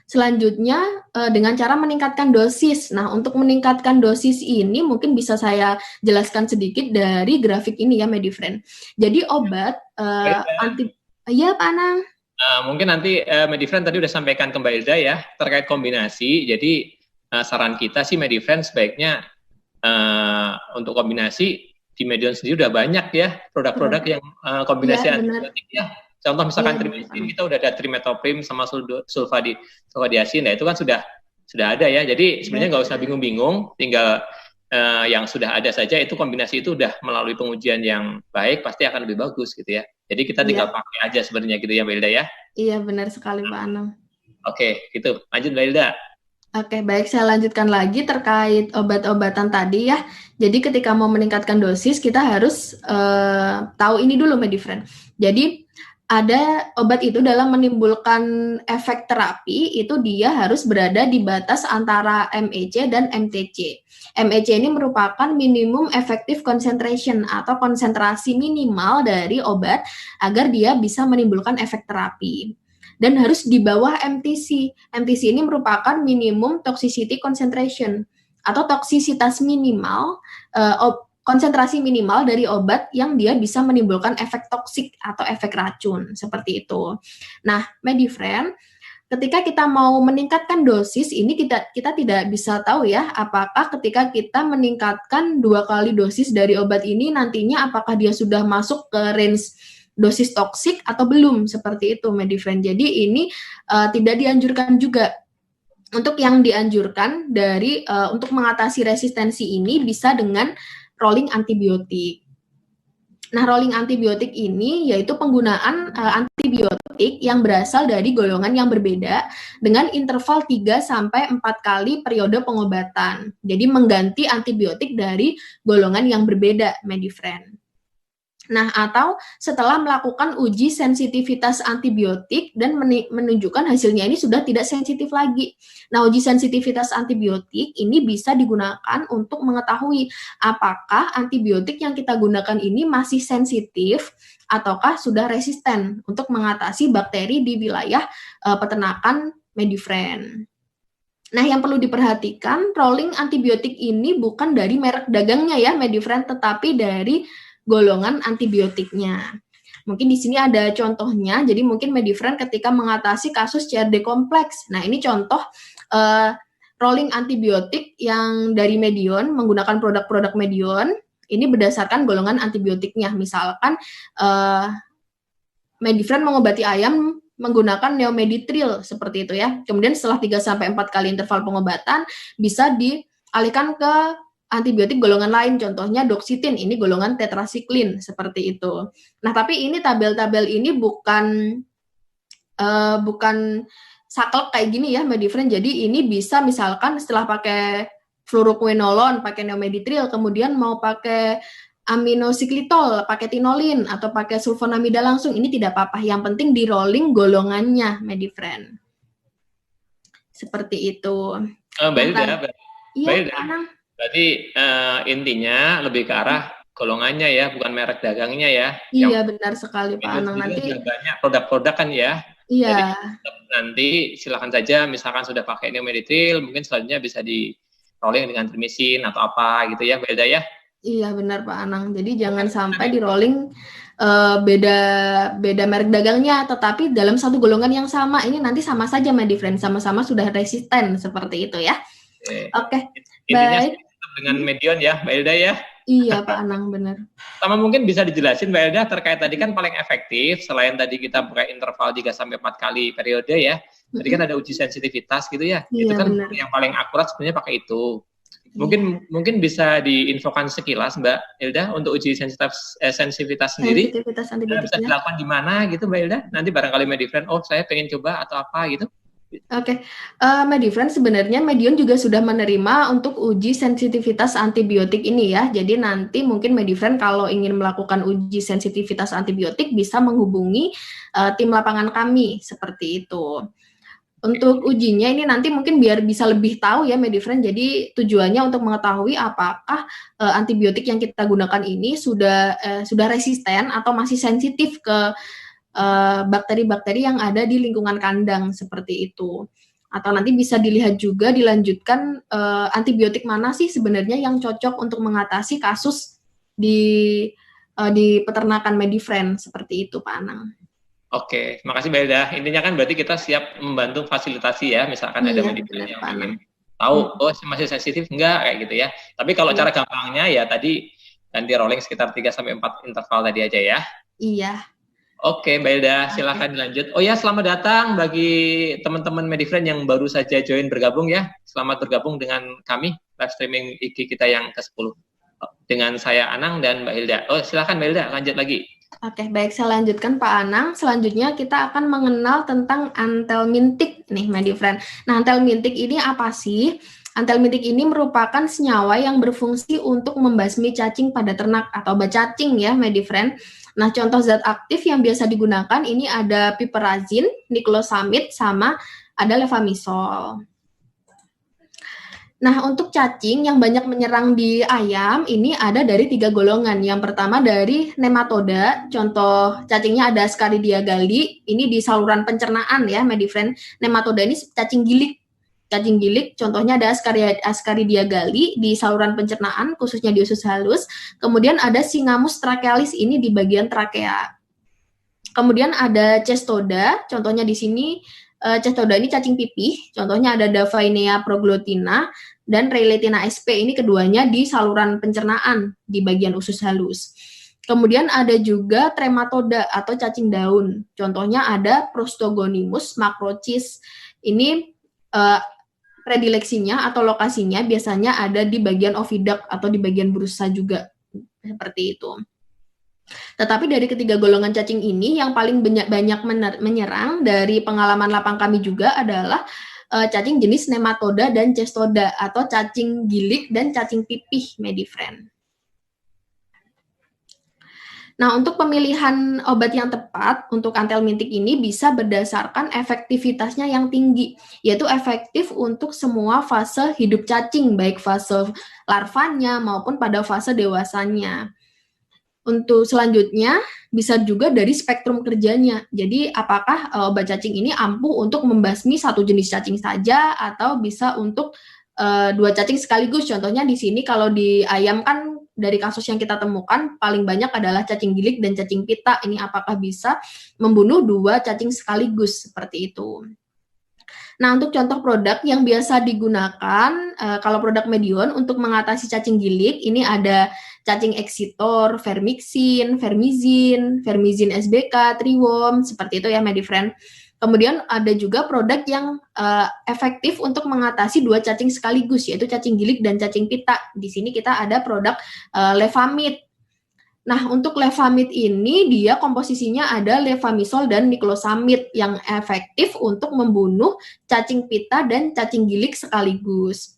Selanjutnya dengan cara meningkatkan dosis. Nah, untuk meningkatkan dosis ini mungkin bisa saya jelaskan sedikit dari grafik ini ya, Medifriend. Jadi obat ya Pak Anang. Mungkin nanti Medifriend tadi udah sampaikan ke Mbak Ilda ya terkait kombinasi. Jadi saran kita sih Medifriend sebaiknya untuk kombinasi di Medion sendiri udah banyak ya produk-produk yang kombinasi antibiotik ya. Contoh misalkan trimethoprim, kita udah ada trimetoprim sama sulfadiasin, nah itu kan sudah ada ya. Jadi sebenarnya nggak usah bingung-bingung, tinggal yang sudah ada saja itu kombinasi itu udah melalui pengujian yang baik pasti akan lebih bagus gitu ya. Jadi kita tinggal pakai aja sebenarnya gitu ya Mbak Ilda ya. Iya benar sekali Pak Anang. Oke, gitu. Lanjut Mbak Ilda. Oke, baik, saya lanjutkan lagi terkait obat-obatan tadi ya. Jadi ketika mau meningkatkan dosis kita harus tahu ini dulu Medifriend. Jadi ada obat itu dalam menimbulkan efek terapi itu dia harus berada di batas antara MEC dan MTC. MEC ini merupakan minimum effective concentration atau konsentrasi minimal dari obat agar dia bisa menimbulkan efek terapi. Dan harus di bawah MTC. MTC ini merupakan minimum toxicity concentration atau toksisitas minimal konsentrasi minimal dari obat yang dia bisa menimbulkan efek toksik atau efek racun, seperti itu. Nah, Medifriend, ketika kita mau meningkatkan dosis, ini kita tidak bisa tahu ya, apakah ketika kita meningkatkan 2 kali dosis dari obat ini, nantinya apakah dia sudah masuk ke range dosis toksik atau belum, seperti itu, Medifriend. Jadi ini tidak dianjurkan juga. Untuk yang dianjurkan dari untuk mengatasi resistensi ini bisa dengan rolling antibiotik. Nah, rolling antibiotik ini yaitu penggunaan antibiotik yang berasal dari golongan yang berbeda dengan interval 3-4 kali periode pengobatan. Jadi mengganti antibiotik dari golongan yang berbeda, Medifriend. Nah, atau setelah melakukan uji sensitivitas antibiotik dan menunjukkan hasilnya ini sudah tidak sensitif lagi. Nah, uji sensitivitas antibiotik ini bisa digunakan untuk mengetahui apakah antibiotik yang kita gunakan ini masih sensitif ataukah sudah resisten untuk mengatasi bakteri di wilayah peternakan Medifriend. Nah, yang perlu diperhatikan, rolling antibiotik ini bukan dari merek dagangnya ya, Medifriend, tetapi dari golongan antibiotiknya. Mungkin di sini ada contohnya, jadi mungkin Medifriend ketika mengatasi kasus CRD kompleks. Nah, ini contoh rolling antibiotik yang dari Medion, menggunakan produk-produk Medion, ini berdasarkan golongan antibiotiknya. Misalkan Medifriend mengobati ayam menggunakan neomeditril seperti itu ya. Kemudian setelah 3-4 kali interval pengobatan bisa dialihkan ke antibiotik golongan lain, contohnya doxitin, ini golongan tetrasiklin seperti itu. Nah, tapi ini tabel-tabel ini bukan saklek kayak gini ya, Medifriend. Jadi ini bisa misalkan setelah pakai fluoroquinolone, pakai neomeditril, kemudian mau pakai aminocyclitol, pakai tinolin, atau pakai sulfonamida langsung, ini tidak apa-apa. Yang penting di rolling golongannya, Medifriend. Seperti itu. Baik ya. Iya, berarti intinya lebih ke arah golongannya ya, bukan merek dagangnya ya. Iya, benar sekali Pak Anang. Nanti banyak produk-produk kan ya. Iya. Jadi, nanti silakan saja, misalkan sudah pakai neomeditril, mungkin selanjutnya bisa di rolling dengan trimisin atau apa gitu ya, Mbak Elda ya. Iya benar Pak Anang. Jadi jangan sampai di rolling beda merek dagangnya, tetapi dalam satu golongan yang sama. Ini nanti sama saja Medifriend, sama-sama sudah resisten seperti itu ya. Oke. Intinya dengan Medion ya, Mbak Elda ya. Iya Pak Anang, benar. Sama mungkin bisa dijelasin Mbak Elda terkait tadi kan paling efektif selain tadi kita pakai interval 3-4 kali periode ya. Tadi kan ada uji sensitivitas gitu ya. Iya, itu kan benar. Yang paling akurat sebenarnya pakai itu. Mungkin bisa diinfokan sekilas Mbak Elda untuk uji sensitivitas sendiri. Sensitivitas antibiotik bisa dilakukan di mana gitu Mbak Elda? Nanti barangkali Medifriend, saya pengen coba atau apa gitu. Oke, Medifriend sebenarnya Medion juga sudah menerima untuk uji sensitivitas antibiotik ini ya. Jadi nanti mungkin Medifriend kalau ingin melakukan uji sensitivitas antibiotik bisa menghubungi tim lapangan kami seperti itu. Untuk ujinya ini nanti mungkin biar bisa lebih tahu ya Medifriend. Jadi tujuannya untuk mengetahui apakah antibiotik yang kita gunakan ini sudah resisten atau masih sensitif ke bakteri-bakteri yang ada di lingkungan kandang seperti itu. Atau nanti bisa dilihat juga dilanjutkan antibiotik mana sih sebenarnya yang cocok untuk mengatasi kasus di peternakan Medifriend seperti itu Pak Anang. Oke, makasih Mbak Elda. Intinya kan berarti kita siap membantu fasilitasi ya, misalkan ada Medifriend yang ingin tahu masih sensitif enggak kayak gitu ya. Tapi kalau cara gampangnya ya tadi ganti rolling sekitar 3-4 interval tadi aja ya. Iya. Oke, Mbak Elda, silakan dilanjut. Oh ya, selamat datang bagi teman-teman Medifriend yang baru saja join bergabung ya. Selamat bergabung dengan kami, live streaming IG kita yang ke-10. Dengan saya Anang dan Mbak Hilda. Oh, silakan Mbak Hilda, lanjut lagi. Oke, baik, saya lanjutkan Pak Anang. Selanjutnya kita akan mengenal tentang antelmintik nih, Medifriend. Nah, antelmintik ini apa sih? Antelmintik ini merupakan senyawa yang berfungsi untuk membasmi cacing pada ternak atau bacacing ya, Medifriend. Nah, contoh zat aktif yang biasa digunakan ini ada piperazin, niclosamid, sama ada levamisol. Nah, untuk cacing yang banyak menyerang di ayam, ini ada dari 3 golongan. Yang pertama dari nematoda, contoh cacingnya ada Ascaridia galli, ini di saluran pencernaan ya, Medifriend. Nematoda ini cacing gilik. Cacing gilik, contohnya ada Ascaridia galli di saluran pencernaan, khususnya di usus halus. Kemudian ada Synghamus trachealis, ini di bagian trakea. Kemudian ada Cestoda, contohnya di sini, Cestoda ini cacing pipih, contohnya ada Davainea proglottina, dan Rayletina sp, ini keduanya di saluran pencernaan, di bagian usus halus. Kemudian ada juga Trematoda atau cacing daun, contohnya ada Prostogonimus macrocis, ini predileksinya atau lokasinya biasanya ada di bagian oviduct atau di bagian bursa juga, seperti itu. Tetapi dari ketiga golongan cacing ini yang paling banyak menyerang dari pengalaman lapang kami juga adalah cacing jenis nematoda dan cestoda atau cacing gilik dan cacing pipih, Medifriend. Nah, untuk pemilihan obat yang tepat untuk antelmintik ini bisa berdasarkan efektivitasnya yang tinggi, yaitu efektif untuk semua fase hidup cacing, baik fase larvanya maupun pada fase dewasanya. Untuk selanjutnya, bisa juga dari spektrum kerjanya. Jadi, apakah obat cacing ini ampuh untuk membasmi satu jenis cacing saja, atau bisa untuk 2 cacing sekaligus. Contohnya di sini kalau di ayam kan dari kasus yang kita temukan paling banyak adalah cacing gilik dan cacing pita. Ini apakah bisa membunuh 2 cacing sekaligus seperti itu. Nah, untuk contoh produk yang biasa digunakan, kalau produk Medion untuk mengatasi cacing gilik, ini ada cacing exitor, vermixin, vermizin SBK, triwom, seperti itu ya Medifriend. Kemudian ada juga produk yang efektif untuk mengatasi dua cacing sekaligus, yaitu cacing gilik dan cacing pita. Di sini kita ada produk Levamid. Nah, untuk Levamid ini dia komposisinya ada levamisol dan niklosamid yang efektif untuk membunuh cacing pita dan cacing gilik sekaligus.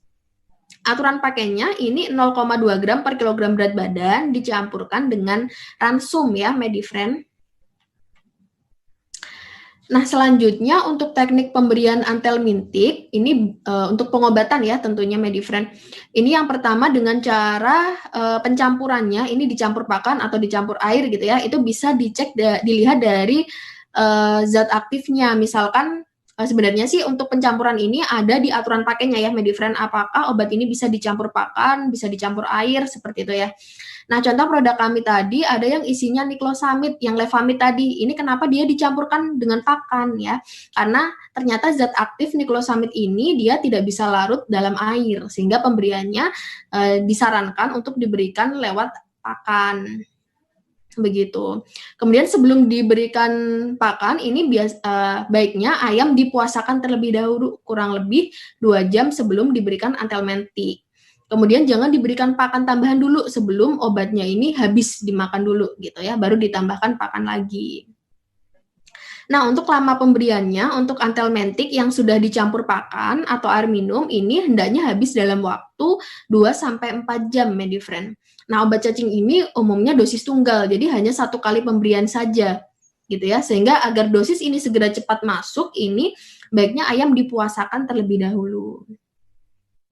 Aturan pakainya ini 0,2 gram per kilogram berat badan dicampurkan dengan ransum ya, Medifriend. Nah, selanjutnya untuk teknik pemberian antelmintik, ini untuk pengobatan ya tentunya Medifriend. Ini yang pertama dengan cara pencampurannya, ini dicampur pakan atau dicampur air gitu ya, itu bisa dilihat dari zat aktifnya. Misalkan sebenarnya sih untuk pencampuran ini ada di aturan pakainya ya Medifriend, apakah obat ini bisa dicampur pakan, bisa dicampur air, seperti itu ya. Nah, contoh produk kami tadi ada yang isinya niklosamid, yang Levamid tadi. Ini kenapa dia dicampurkan dengan pakan ya? Karena ternyata zat aktif niklosamid ini dia tidak bisa larut dalam air, sehingga pemberiannya disarankan untuk diberikan lewat pakan. Begitu. Kemudian sebelum diberikan pakan, ini baiknya ayam dipuasakan terlebih dahulu, kurang lebih 2 jam sebelum diberikan antelmentik. Kemudian jangan diberikan pakan tambahan dulu sebelum obatnya ini habis dimakan dulu gitu ya, baru ditambahkan pakan lagi. Nah, untuk lama pemberiannya, untuk antelmentik yang sudah dicampur pakan atau air minum, ini hendaknya habis dalam waktu 2-4 jam, Medifriend. Nah, obat cacing ini umumnya dosis tunggal, jadi hanya 1 kali pemberian saja, gitu ya. Sehingga agar dosis ini segera cepat masuk, ini baiknya ayam dipuasakan terlebih dahulu.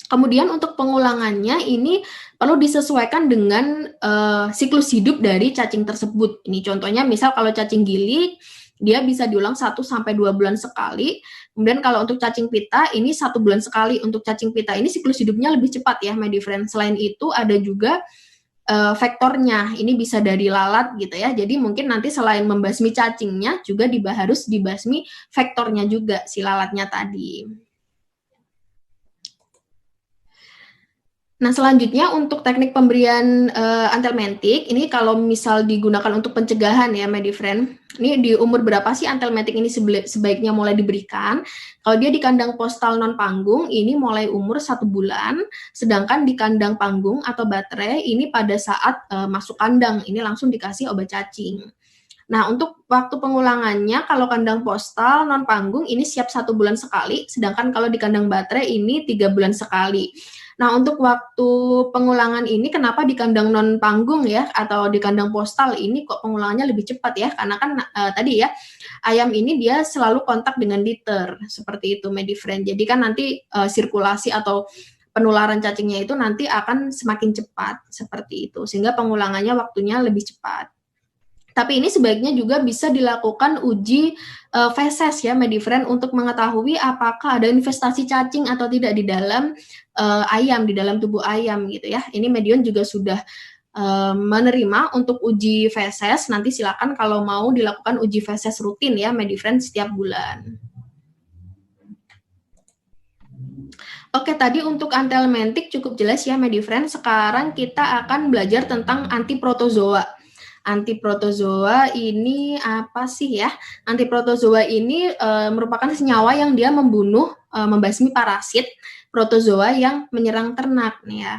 Kemudian untuk pengulangannya ini perlu disesuaikan dengan siklus hidup dari cacing tersebut. Ini contohnya misal kalau cacing gilik, dia bisa diulang 1-2 bulan sekali. Kemudian kalau untuk cacing pita, ini 1 bulan sekali. Untuk cacing pita ini siklus hidupnya lebih cepat ya, Medifriend. Selain itu ada juga vektornya, ini bisa dari lalat gitu ya. Jadi mungkin nanti selain membasmi cacingnya, juga harus dibasmi vektornya juga, si lalatnya tadi. Nah, selanjutnya untuk teknik pemberian antelmentik, ini kalau misal digunakan untuk pencegahan ya, Medifriend. Ini di umur berapa sih antelmentik ini sebaiknya mulai diberikan? Kalau dia di kandang postal non panggung, ini mulai umur 1 bulan, sedangkan di kandang panggung atau baterai, ini pada saat masuk kandang, ini langsung dikasih obat cacing. Nah, untuk waktu pengulangannya, kalau kandang postal non panggung ini siap 1 bulan sekali, sedangkan kalau di kandang baterai ini 3 bulan sekali. Nah, untuk waktu pengulangan ini kenapa di kandang non panggung ya atau di kandang postal ini kok pengulangannya lebih cepat ya? Karena kan tadi ya ayam ini dia selalu kontak dengan litter seperti itu, Medifriend. Jadi kan nanti sirkulasi atau penularan cacingnya itu nanti akan semakin cepat seperti itu, sehingga pengulangannya waktunya lebih cepat. Tapi ini sebaiknya juga bisa dilakukan uji feses ya, Medifriend, untuk mengetahui apakah ada investasi cacing atau tidak di dalam ayam, di dalam tubuh ayam gitu ya. Ini Medion juga sudah menerima untuk uji feses. Nanti silakan kalau mau dilakukan uji feses rutin ya, Medifriend, setiap bulan. Oke, tadi untuk antelmentik cukup jelas ya, Medifriend. Sekarang kita akan belajar tentang antiprotozoa. Antiprotozoa ini apa sih ya? Antiprotozoa ini merupakan senyawa yang dia membunuh, membasmi parasit protozoa yang menyerang ternak nih ya.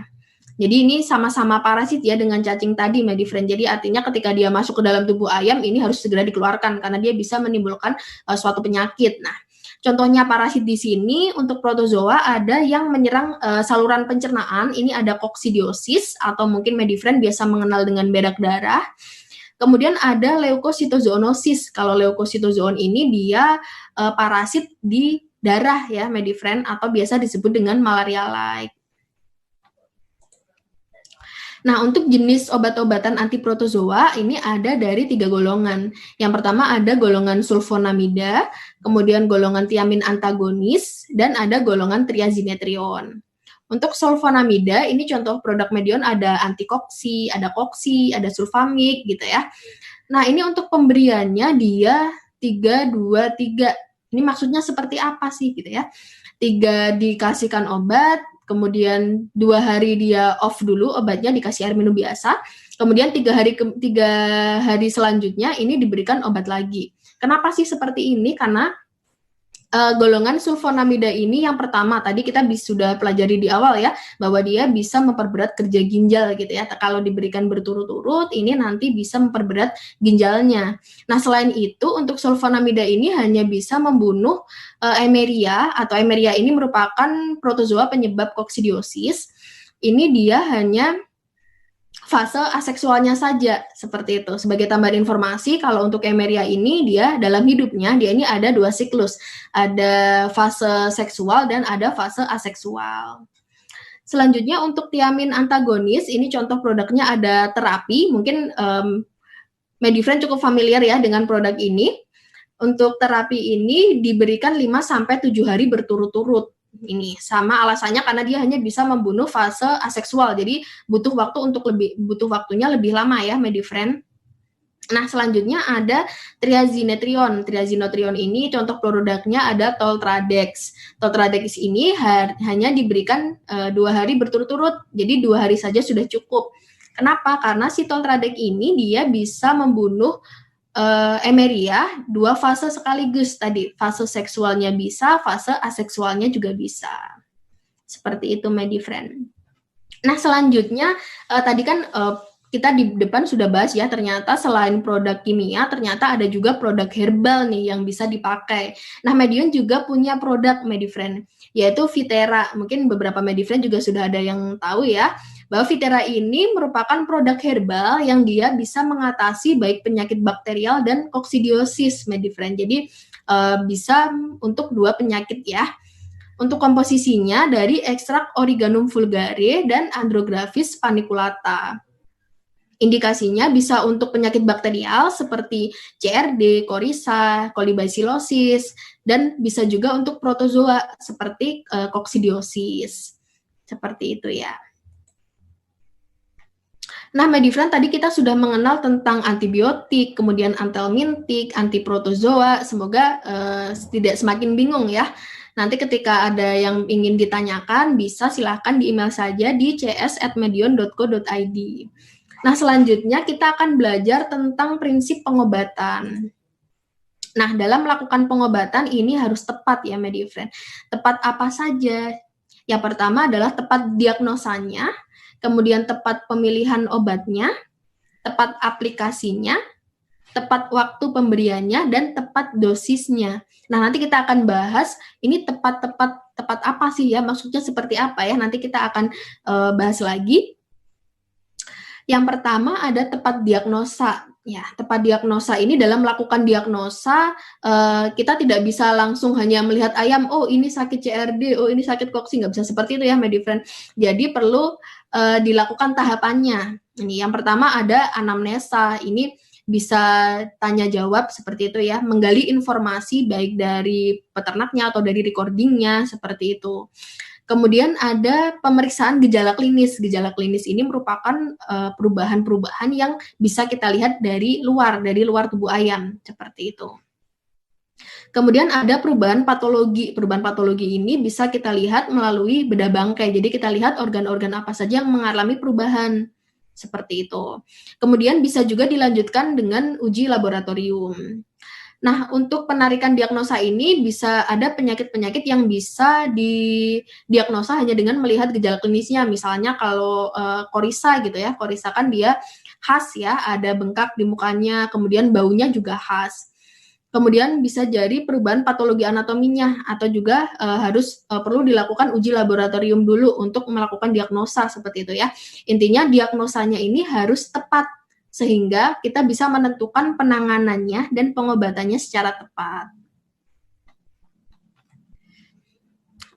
Jadi ini sama-sama parasit ya dengan cacing tadi, Medifriend. Jadi artinya ketika dia masuk ke dalam tubuh ayam, ini harus segera dikeluarkan karena dia bisa menimbulkan suatu penyakit. Nah, contohnya parasit di sini untuk protozoa ada yang menyerang saluran pencernaan. Ini ada koksidiosis atau mungkin Medifriend biasa mengenal dengan berak darah. Kemudian ada leukositozoonosis. Kalau leukositozoon ini dia parasit di darah ya, Medifriend, atau biasa disebut dengan malaria-like. Nah, untuk jenis obat-obatan antiprotozoa ini ada dari 3 golongan. Yang pertama ada golongan sulfonamida, kemudian golongan tiamin antagonis, dan ada golongan triazinetrion. Untuk sulfonamida, ini contoh produk Medion ada antikoksi, ada koksi, ada sulfamik gitu ya. Nah, ini untuk pemberiannya dia 3-2-3. Ini maksudnya seperti apa sih gitu ya. 3 dikasihkan obat, kemudian 2 hari dia off dulu, obatnya dikasih air minum biasa. Kemudian 3 hari selanjutnya ini diberikan obat lagi. Kenapa sih seperti ini? Karena golongan sulfonamida ini yang pertama tadi kita sudah pelajari di awal ya, bahwa dia bisa memperberat kerja ginjal gitu ya. Kalau diberikan berturut-turut ini nanti bisa memperberat ginjalnya. Nah, selain itu untuk sulfonamida ini hanya bisa membunuh emeria, atau emeria ini merupakan protozoa penyebab koksidiosis. Ini dia hanya fase aseksualnya saja, seperti itu. Sebagai tambahan informasi, kalau untuk emeria ini dia dalam hidupnya dia ini ada 2 siklus, ada fase seksual dan ada fase aseksual. Selanjutnya untuk tiamin antagonis, ini contoh produknya ada terapi, mungkin Medifriend cukup familiar ya dengan produk ini. Untuk terapi ini diberikan 5-7 hari berturut-turut. Ini sama alasannya karena dia hanya bisa membunuh fase aseksual, jadi butuh waktunya lebih lama ya Medifriend. Nah, selanjutnya ada triazinetrion. Triazinetrion ini contoh produknya ada Toltradex. Toltradex ini hanya diberikan 2 hari berturut-turut, jadi 2 hari saja sudah cukup. Kenapa? Karena si Toltradex ini dia bisa membunuh emeria 2 fase sekaligus tadi, fase seksualnya bisa, fase aseksualnya juga bisa. Seperti itu Medifriend. Nah, selanjutnya tadi kan kita di depan sudah bahas ya, ternyata selain produk kimia, ternyata ada juga produk herbal nih yang bisa dipakai. Nah, Medion juga punya produk Medifriend, yaitu Vitera. Mungkin beberapa Medifriend juga sudah ada yang tahu ya, bahwa Vitera ini merupakan produk herbal yang dia bisa mengatasi baik penyakit bakterial dan koksidiosis Medifriend. Jadi bisa untuk 2 penyakit ya. Untuk komposisinya dari ekstrak Origanum vulgare dan Andrographis paniculata. Indikasinya bisa untuk penyakit bakterial seperti CRD, Coryza, Colibacillosis, dan bisa juga untuk protozoa seperti koksidiosis. Seperti itu ya. Nah, Medifriend tadi kita sudah mengenal tentang antibiotik, kemudian antelmintik, antiprotozoa. Semoga tidak semakin bingung ya. Nanti ketika ada yang ingin ditanyakan, bisa silahkan di email saja di cs@medion.co.id. Nah, selanjutnya kita akan belajar tentang prinsip pengobatan. Nah, dalam melakukan pengobatan ini harus tepat ya, Medifriend. Tepat apa saja? Yang pertama adalah tepat diagnosanya, kemudian tepat pemilihan obatnya, tepat aplikasinya, tepat waktu pemberiannya, dan tepat dosisnya. Nah, nanti kita akan bahas ini tepat apa sih ya, maksudnya seperti apa ya, nanti kita akan bahas lagi. Yang pertama ada tepat diagnosa. Ya, tepat diagnosa ini dalam melakukan diagnosa kita tidak bisa langsung hanya melihat ayam, oh ini sakit CRD, oh ini sakit koksi, nggak bisa seperti itu ya Medifriend. Jadi perlu dilakukan tahapannya. Ini yang pertama ada anamnesa. Ini bisa tanya jawab seperti itu ya, menggali informasi baik dari peternaknya atau dari recordingnya seperti itu. Kemudian ada pemeriksaan gejala klinis. Gejala klinis ini merupakan perubahan-perubahan yang bisa kita lihat dari luar tubuh ayam, seperti itu. Kemudian ada perubahan patologi. Perubahan patologi ini bisa kita lihat melalui bedah bangkai. Jadi kita lihat organ-organ apa saja yang mengalami perubahan, seperti itu. Kemudian bisa juga dilanjutkan dengan uji laboratorium. Nah, untuk penarikan diagnosa ini bisa ada penyakit-penyakit yang bisa didiagnosa hanya dengan melihat gejala klinisnya. Misalnya kalau Coryza gitu ya, Coryza kan dia khas ya, ada bengkak di mukanya, kemudian baunya juga khas. Kemudian bisa jadi perubahan patologi anatominya, atau juga harus perlu dilakukan uji laboratorium dulu untuk melakukan diagnosa seperti itu ya. Intinya diagnosanya ini harus tepat, sehingga kita bisa menentukan penanganannya dan pengobatannya secara tepat.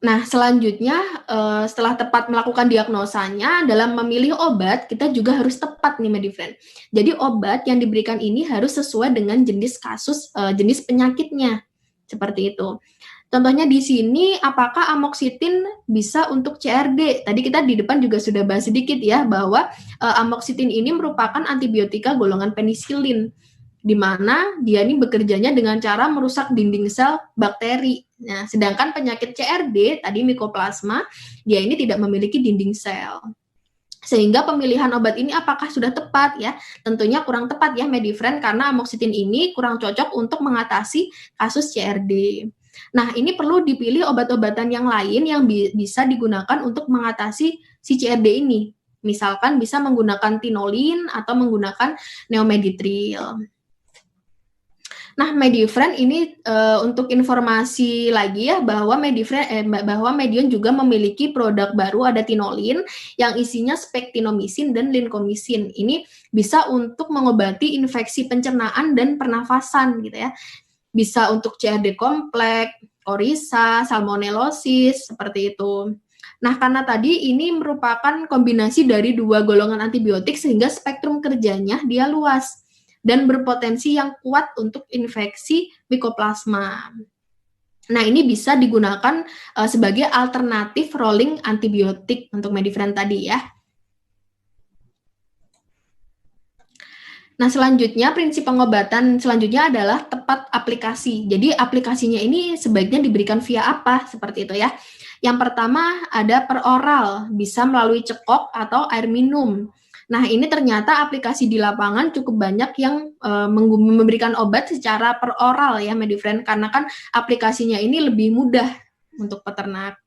Nah, selanjutnya setelah tepat melakukan diagnosanya, dalam memilih obat, kita juga harus tepat nih Medifriend. Jadi obat yang diberikan ini harus sesuai dengan jenis kasus, jenis penyakitnya, seperti itu. Contohnya di sini, apakah amoksitin bisa untuk CRD? Tadi kita di depan juga sudah bahas sedikit ya, bahwa amoksitin ini merupakan antibiotika golongan penisilin, di mana dia ini bekerjanya dengan cara merusak dinding sel bakteri. Nah, sedangkan penyakit CRD, tadi Mycoplasma, dia ini tidak memiliki dinding sel. Sehingga pemilihan obat ini apakah sudah tepat ya? Tentunya kurang tepat ya Medifriend, karena amoksitin ini kurang cocok untuk mengatasi kasus CRD. Nah, ini perlu dipilih obat-obatan yang lain yang bisa digunakan untuk mengatasi si CRD ini. Misalkan bisa menggunakan tinolin atau menggunakan neomeditril. Nah, Medifriend ini untuk informasi lagi ya bahwa Medion juga memiliki produk baru, ada tinolin yang isinya spektinomisin dan linkomisin. Ini bisa untuk mengobati infeksi pencernaan dan pernafasan gitu ya. Bisa untuk CRD kompleks, korisa, salmonellosis seperti itu. Nah, karena tadi ini merupakan kombinasi dari dua golongan antibiotik sehingga spektrum kerjanya dia luas dan berpotensi yang kuat untuk infeksi Mycoplasma. Nah, ini bisa digunakan sebagai alternatif rolling antibiotik untuk Medifriend tadi ya. Nah, selanjutnya prinsip pengobatan selanjutnya adalah tepat aplikasi. Jadi aplikasinya ini sebaiknya diberikan via apa? Seperti itu ya. Yang pertama ada per oral, bisa melalui cekok atau air minum. Nah, ini ternyata aplikasi di lapangan cukup banyak yang memberikan obat secara per oral ya, Medifriend, karena kan aplikasinya ini lebih mudah untuk peternak.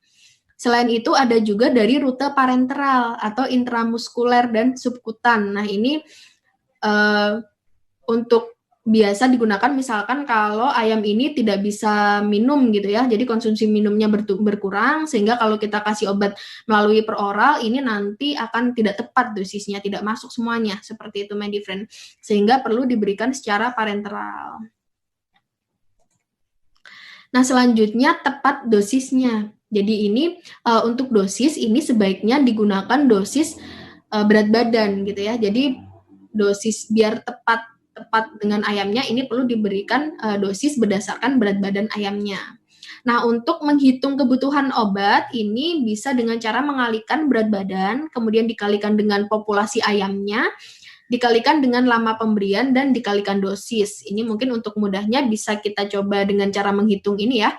Selain itu ada juga dari rute parenteral atau intramuskuler dan subkutan. Nah, ini untuk biasa digunakan misalkan kalau ayam ini tidak bisa minum gitu ya, jadi konsumsi minumnya berkurang sehingga kalau kita kasih obat melalui peroral ini nanti akan tidak tepat dosisnya, tidak masuk semuanya seperti itu Medifriend, sehingga perlu diberikan secara parenteral. Nah, selanjutnya tepat dosisnya. Jadi ini untuk dosis ini sebaiknya digunakan dosis berat badan gitu ya. Jadi dosis biar tepat dengan ayamnya ini perlu diberikan dosis berdasarkan berat badan ayamnya. Nah, untuk menghitung kebutuhan obat ini bisa dengan cara mengalihkan berat badan, kemudian dikalikan dengan populasi ayamnya, dikalikan dengan lama pemberian dan dikalikan dosis. Ini mungkin untuk mudahnya bisa kita coba dengan cara menghitung ini ya.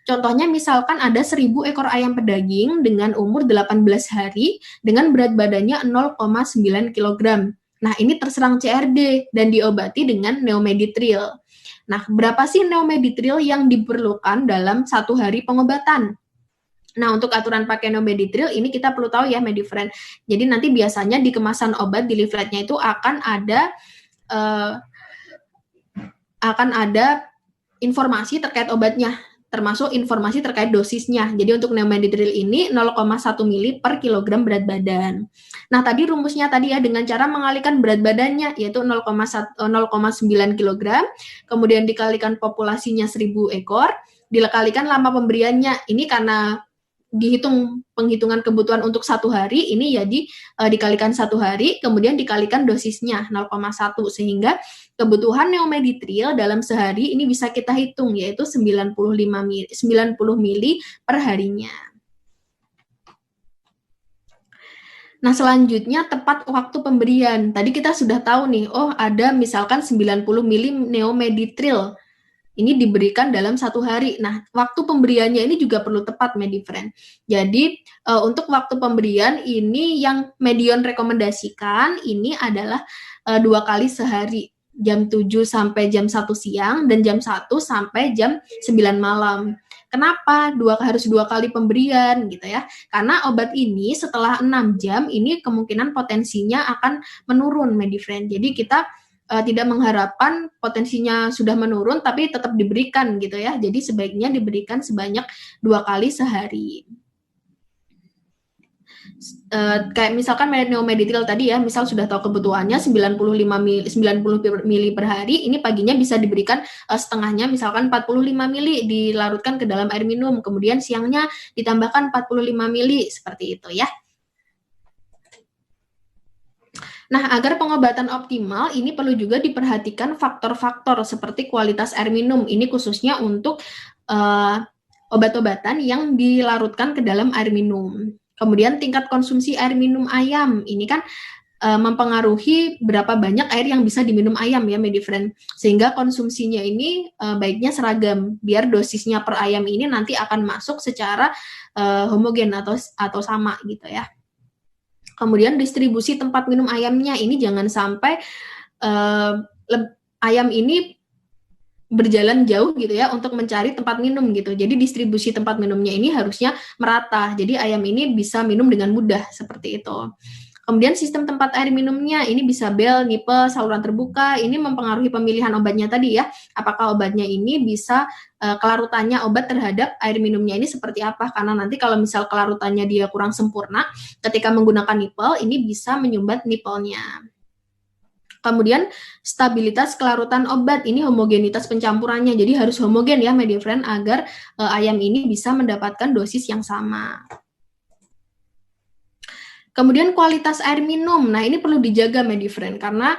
Contohnya misalkan ada 1000 ekor ayam pedaging dengan umur 18 hari dengan berat badannya 0,9 kg. Nah, ini terserang CRD dan diobati dengan neomeditril. Nah, berapa sih neomeditril yang diperlukan dalam 1 hari pengobatan? Nah, untuk aturan pakai neomeditril ini kita perlu tahu ya, Medifriend. Jadi nanti biasanya di kemasan obat di leafletnya itu akan ada informasi terkait obatnya, termasuk informasi terkait dosisnya. Jadi untuk neomeditril ini 0,1 mili per kilogram berat badan. Nah, tadi rumusnya tadi ya dengan cara mengalihkan berat badannya yaitu 0,9 kg, kemudian dikalikan populasinya 1000 ekor, dikalikan lama pemberiannya. Ini karena dihitung penghitungan kebutuhan untuk 1 hari, ini jadi dikalikan 1 hari, kemudian dikalikan dosisnya 0,1 sehingga kebutuhan neomeditril dalam sehari ini bisa kita hitung yaitu 90 mili per harinya. Nah, selanjutnya tepat waktu pemberian. Tadi kita sudah tahu nih, oh ada misalkan 90 mili neomeditril. Ini diberikan dalam 1 hari. Nah, waktu pemberiannya ini juga perlu tepat, Medifriend. Jadi, untuk waktu pemberian ini yang Medion rekomendasikan ini adalah 2 kali sehari. Jam 7 sampai jam 1 siang dan jam 1 sampai jam 9 malam. Kenapa harus 2 kali pemberian gitu ya? Karena obat ini setelah 6 jam ini kemungkinan potensinya akan menurun, Medifriend. Jadi kita tidak mengharapkan potensinya sudah menurun tapi tetap diberikan gitu ya. Jadi sebaiknya diberikan sebanyak 2 kali sehari. Kayak misalkan neomeditril tadi ya, misal sudah tahu kebutuhannya 90 mili per hari, ini paginya bisa diberikan setengahnya misalkan 45 mili dilarutkan ke dalam air minum, kemudian siangnya ditambahkan 45 mili seperti itu ya. Nah, agar pengobatan optimal, ini perlu juga diperhatikan faktor-faktor seperti kualitas air minum. Ini khususnya untuk obat-obatan yang dilarutkan ke dalam air minum. Kemudian tingkat konsumsi air minum ayam. Ini kan mempengaruhi berapa banyak air yang bisa diminum ayam ya, Medifriend. Sehingga konsumsinya ini baiknya seragam, biar dosisnya per ayam ini nanti akan masuk secara homogen atau sama gitu ya. Kemudian distribusi tempat minum ayamnya ini jangan sampai ayam ini berjalan jauh gitu ya untuk mencari tempat minum gitu. Jadi distribusi tempat minumnya ini harusnya merata. Jadi ayam ini bisa minum dengan mudah seperti itu. Kemudian sistem tempat air minumnya ini bisa bel, nipe, saluran terbuka. Ini mempengaruhi pemilihan obatnya tadi ya. Apakah obatnya ini bisa kelarutannya obat terhadap air minumnya ini seperti apa? Karena nanti kalau misal kelarutannya dia kurang sempurna, ketika menggunakan nipel ini bisa menyumbat nipelnya. Kemudian stabilitas kelarutan obat, ini homogenitas pencampurannya, jadi harus homogen ya Medifriend agar ayam ini bisa mendapatkan dosis yang sama. Kemudian kualitas air minum, nah ini perlu dijaga Medifriend karena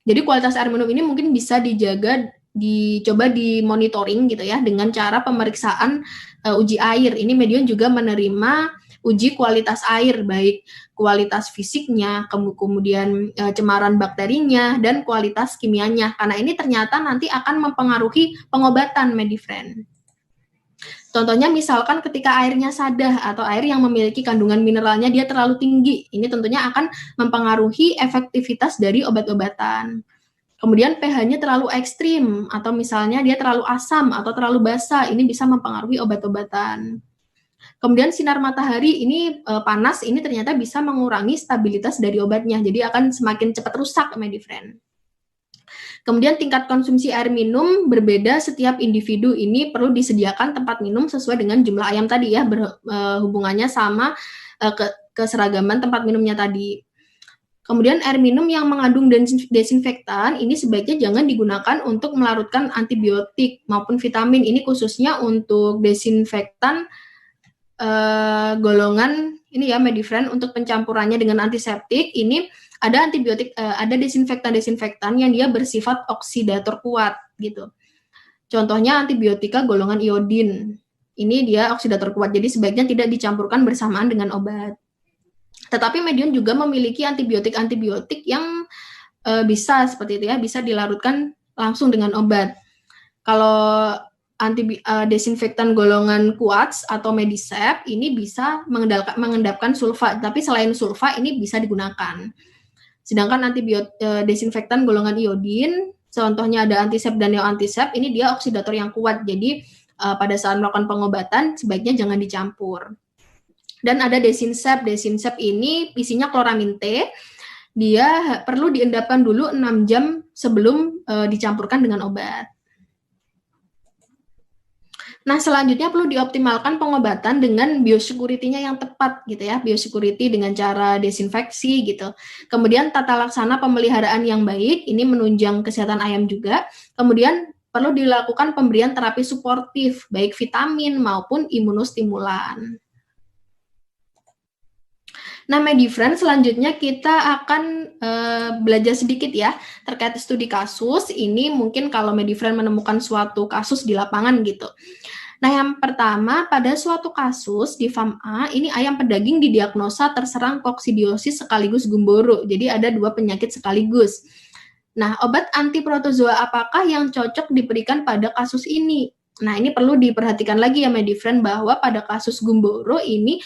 jadi kualitas air minum ini mungkin bisa dijaga, dicoba dimonitoring gitu ya dengan cara pemeriksaan uji air. Ini Medion juga menerima uji kualitas air, baik kualitas fisiknya, kemudian cemaran bakterinya, dan kualitas kimianya. Karena ini ternyata nanti akan mempengaruhi pengobatan Medifriend. Contohnya misalkan ketika airnya sadah atau air yang memiliki kandungan mineralnya dia terlalu tinggi, ini tentunya akan mempengaruhi efektivitas dari obat-obatan. Kemudian pH-nya terlalu ekstrim, atau misalnya dia terlalu asam atau terlalu basa, ini bisa mempengaruhi obat-obatan. Kemudian sinar matahari ini panas, ini ternyata bisa mengurangi stabilitas dari obatnya, jadi akan semakin cepat rusak Medifriend. Kemudian tingkat konsumsi air minum berbeda setiap individu, ini perlu disediakan tempat minum sesuai dengan jumlah ayam tadi ya, hubungannya sama keseragaman tempat minumnya tadi. Kemudian air minum yang mengandung desinfektan ini sebaiknya jangan digunakan untuk melarutkan antibiotik maupun vitamin, ini khususnya untuk desinfektan golongan ini ya Medifriend untuk pencampurannya dengan antiseptik. Ini ada antibiotik, ada desinfektan yang dia bersifat oksidator kuat gitu. Contohnya antibiotika golongan iodin. Ini dia oksidator kuat, jadi sebaiknya tidak dicampurkan bersamaan dengan obat. Tetapi Medion juga memiliki antibiotik yang bisa seperti itu ya, bisa dilarutkan langsung dengan obat. Kalau desinfektan golongan quartz atau Medisep ini bisa mengendapkan sulfa, tapi selain sulfa ini bisa digunakan. Sedangkan desinfektan golongan iodin, contohnya ada antisep dan neoantisep, ini dia oksidator yang kuat, jadi pada saat melakukan pengobatan sebaiknya jangan dicampur. Dan ada desinsep ini isinya kloramin T, dia perlu diendapkan dulu 6 jam sebelum dicampurkan dengan obat. Nah, selanjutnya perlu dioptimalkan pengobatan dengan biosecurity-nya yang tepat gitu ya, biosecurity dengan cara desinfeksi gitu. Kemudian tata laksana pemeliharaan yang baik, ini menunjang kesehatan ayam juga. Kemudian perlu dilakukan pemberian terapi suportif, baik vitamin maupun imunostimulan. Nah, Medifriend, selanjutnya kita akan belajar sedikit ya terkait studi kasus. Ini mungkin kalau Medifriend menemukan suatu kasus di lapangan gitu. Nah, yang pertama, pada suatu kasus di farm A, ini ayam pedaging didiagnosa terserang koksidiosis sekaligus gumboro. Jadi ada 2 penyakit sekaligus. Nah, obat antiprotozoa apakah yang cocok diberikan pada kasus ini? Nah, ini perlu diperhatikan lagi ya Medifriend bahwa pada kasus gumboro ini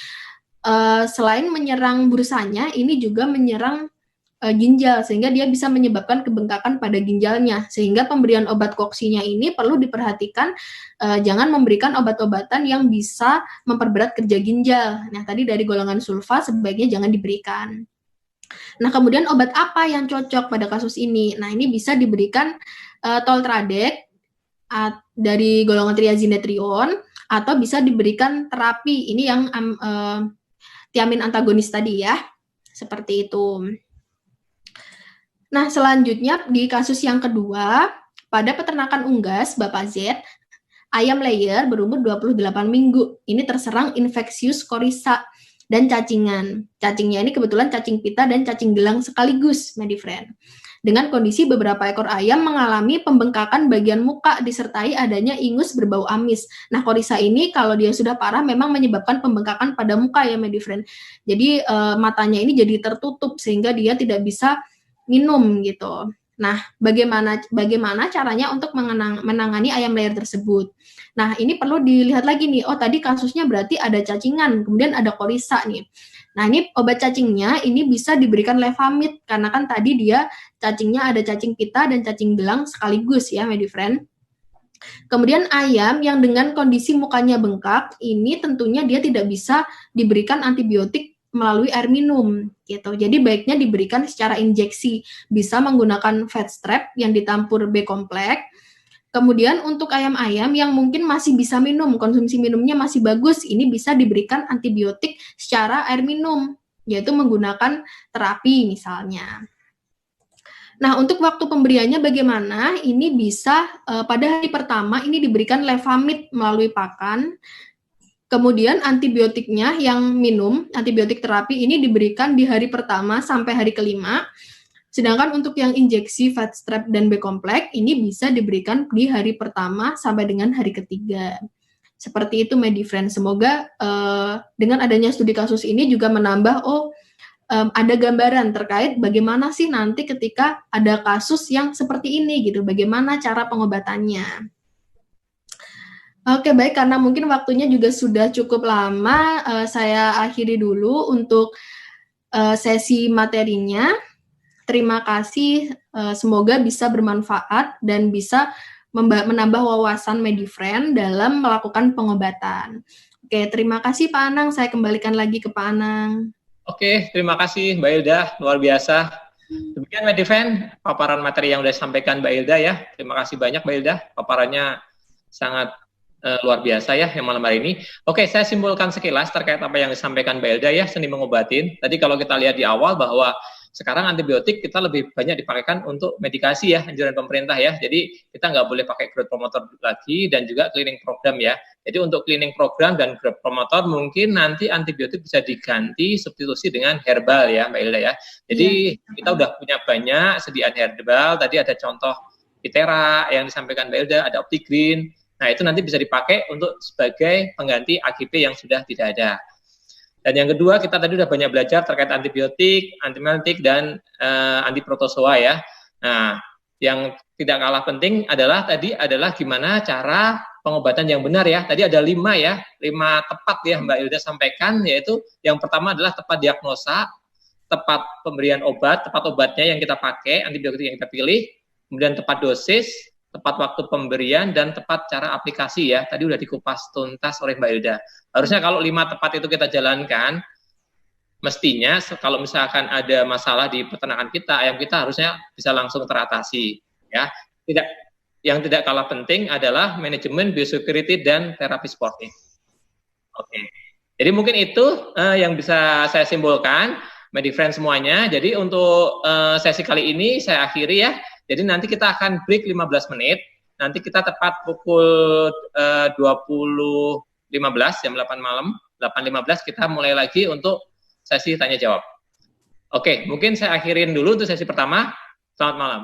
selain menyerang bursanya, ini juga menyerang ginjal, sehingga dia bisa menyebabkan kebengkakan pada ginjalnya. Sehingga pemberian obat koksinya ini perlu diperhatikan, jangan memberikan obat-obatan yang bisa memperberat kerja ginjal. Nah, tadi dari golongan sulfa sebaiknya jangan diberikan. Nah, kemudian obat apa yang cocok pada kasus ini? Nah, ini bisa diberikan toltradek dari golongan triazinetrion, atau bisa diberikan terapi, ini yang tiamin antagonis tadi ya, seperti itu. Nah, selanjutnya di kasus yang kedua, pada peternakan unggas Bapak Z, ayam layer berumur 28 minggu. Ini terserang infeksius korisa dan cacingan. Cacingnya ini kebetulan cacing pita dan cacing gelang sekaligus, Medifriend. Dengan kondisi beberapa ekor ayam mengalami pembengkakan bagian muka disertai adanya ingus berbau amis. Nah, korisa ini kalau dia sudah parah memang menyebabkan pembengkakan pada muka ya, Medifriend. Jadi matanya ini jadi tertutup sehingga dia tidak bisa minum gitu. Nah, bagaimana caranya untuk menangani ayam layer tersebut? Nah, ini perlu dilihat lagi nih. Oh, tadi kasusnya berarti ada cacingan, kemudian ada kolisa nih. Nah, ini obat cacingnya ini bisa diberikan Levamid karena kan tadi dia cacingnya ada cacing pita dan cacing belang sekaligus ya, Medifriend. Kemudian ayam yang dengan kondisi mukanya bengkak, ini tentunya dia tidak bisa diberikan antibiotik melalui air minum gitu. Jadi baiknya diberikan secara injeksi, bisa menggunakan fat strap yang ditampur B kompleks. Kemudian untuk ayam-ayam yang mungkin masih bisa minum, konsumsi minumnya masih bagus, ini bisa diberikan antibiotik secara air minum, yaitu menggunakan terapi misalnya. Nah, untuk waktu pemberiannya bagaimana? Ini bisa pada hari pertama ini diberikan Levamid melalui pakan. Kemudian antibiotiknya yang minum, antibiotik terapi ini diberikan di hari pertama sampai hari kelima. Sedangkan untuk yang injeksi fat strap dan B kompleks ini bisa diberikan di hari pertama sampai dengan hari ketiga. Seperti itu Medifriend. Semoga dengan adanya studi kasus ini juga menambah ada gambaran terkait bagaimana sih nanti ketika ada kasus yang seperti ini gitu, bagaimana cara pengobatannya. Oke, baik, karena mungkin waktunya juga sudah cukup lama, saya akhiri dulu untuk sesi materinya. Terima kasih, semoga bisa bermanfaat dan bisa menambah wawasan Medifriend dalam melakukan pengobatan. Oke, terima kasih Pak Anang, saya kembalikan lagi ke Pak Anang. Oke, terima kasih Mbak Hilda, luar biasa. Demikian Medifriend, paparan materi yang sudah disampaikan Mbak Hilda ya. Terima kasih banyak Mbak Hilda, paparannya sangat luar biasa ya yang malam hari ini. Oke, saya simpulkan sekilas terkait apa yang disampaikan Mbak Hilda ya, seni mengobatin. Tadi kalau kita lihat di awal bahwa sekarang antibiotik kita lebih banyak dipakaikan untuk medikasi ya, anjuran pemerintah ya. Jadi kita nggak boleh pakai growth promoter lagi dan juga cleaning program ya. Jadi untuk cleaning program dan growth promoter mungkin nanti antibiotik bisa diganti substitusi dengan herbal ya Mbak Hilda ya. Jadi kita udah punya banyak sediaan herbal. Tadi ada contoh Pitera yang disampaikan Mbak Hilda, ada OptiGreen. Nah itu nanti bisa dipakai untuk sebagai pengganti AGP yang sudah tidak ada. Dan yang kedua, kita tadi udah banyak belajar terkait antibiotik, antimeltik, dan antiprotozoa ya. Nah, yang tidak kalah penting adalah gimana cara pengobatan yang benar ya. Tadi ada 5 ya, 5 tepat ya Mbak Hilda sampaikan, yaitu yang pertama adalah tepat diagnosa, tepat pemberian obat, tepat obatnya yang kita pakai, antibiotik yang kita pilih, kemudian tepat dosis, tepat waktu pemberian, dan tepat cara aplikasi ya. Tadi udah dikupas tuntas oleh Mbak Hilda. Harusnya kalau 5 tepat itu kita jalankan, mestinya kalau misalkan ada masalah di peternakan kita, ayam kita harusnya bisa langsung teratasi. Ya, yang tidak kalah penting adalah manajemen biosecurity dan terapi sportif. Oke, jadi mungkin itu yang bisa saya simpulkan, Medifriend semuanya. Jadi untuk sesi kali ini saya akhiri ya. Jadi nanti kita akan break 15 menit. Nanti kita tepat pukul 20.15 jam 8 malam, 8.15 kita mulai lagi untuk sesi tanya jawab. Oke, mungkin saya akhirin dulu untuk sesi pertama. Selamat malam.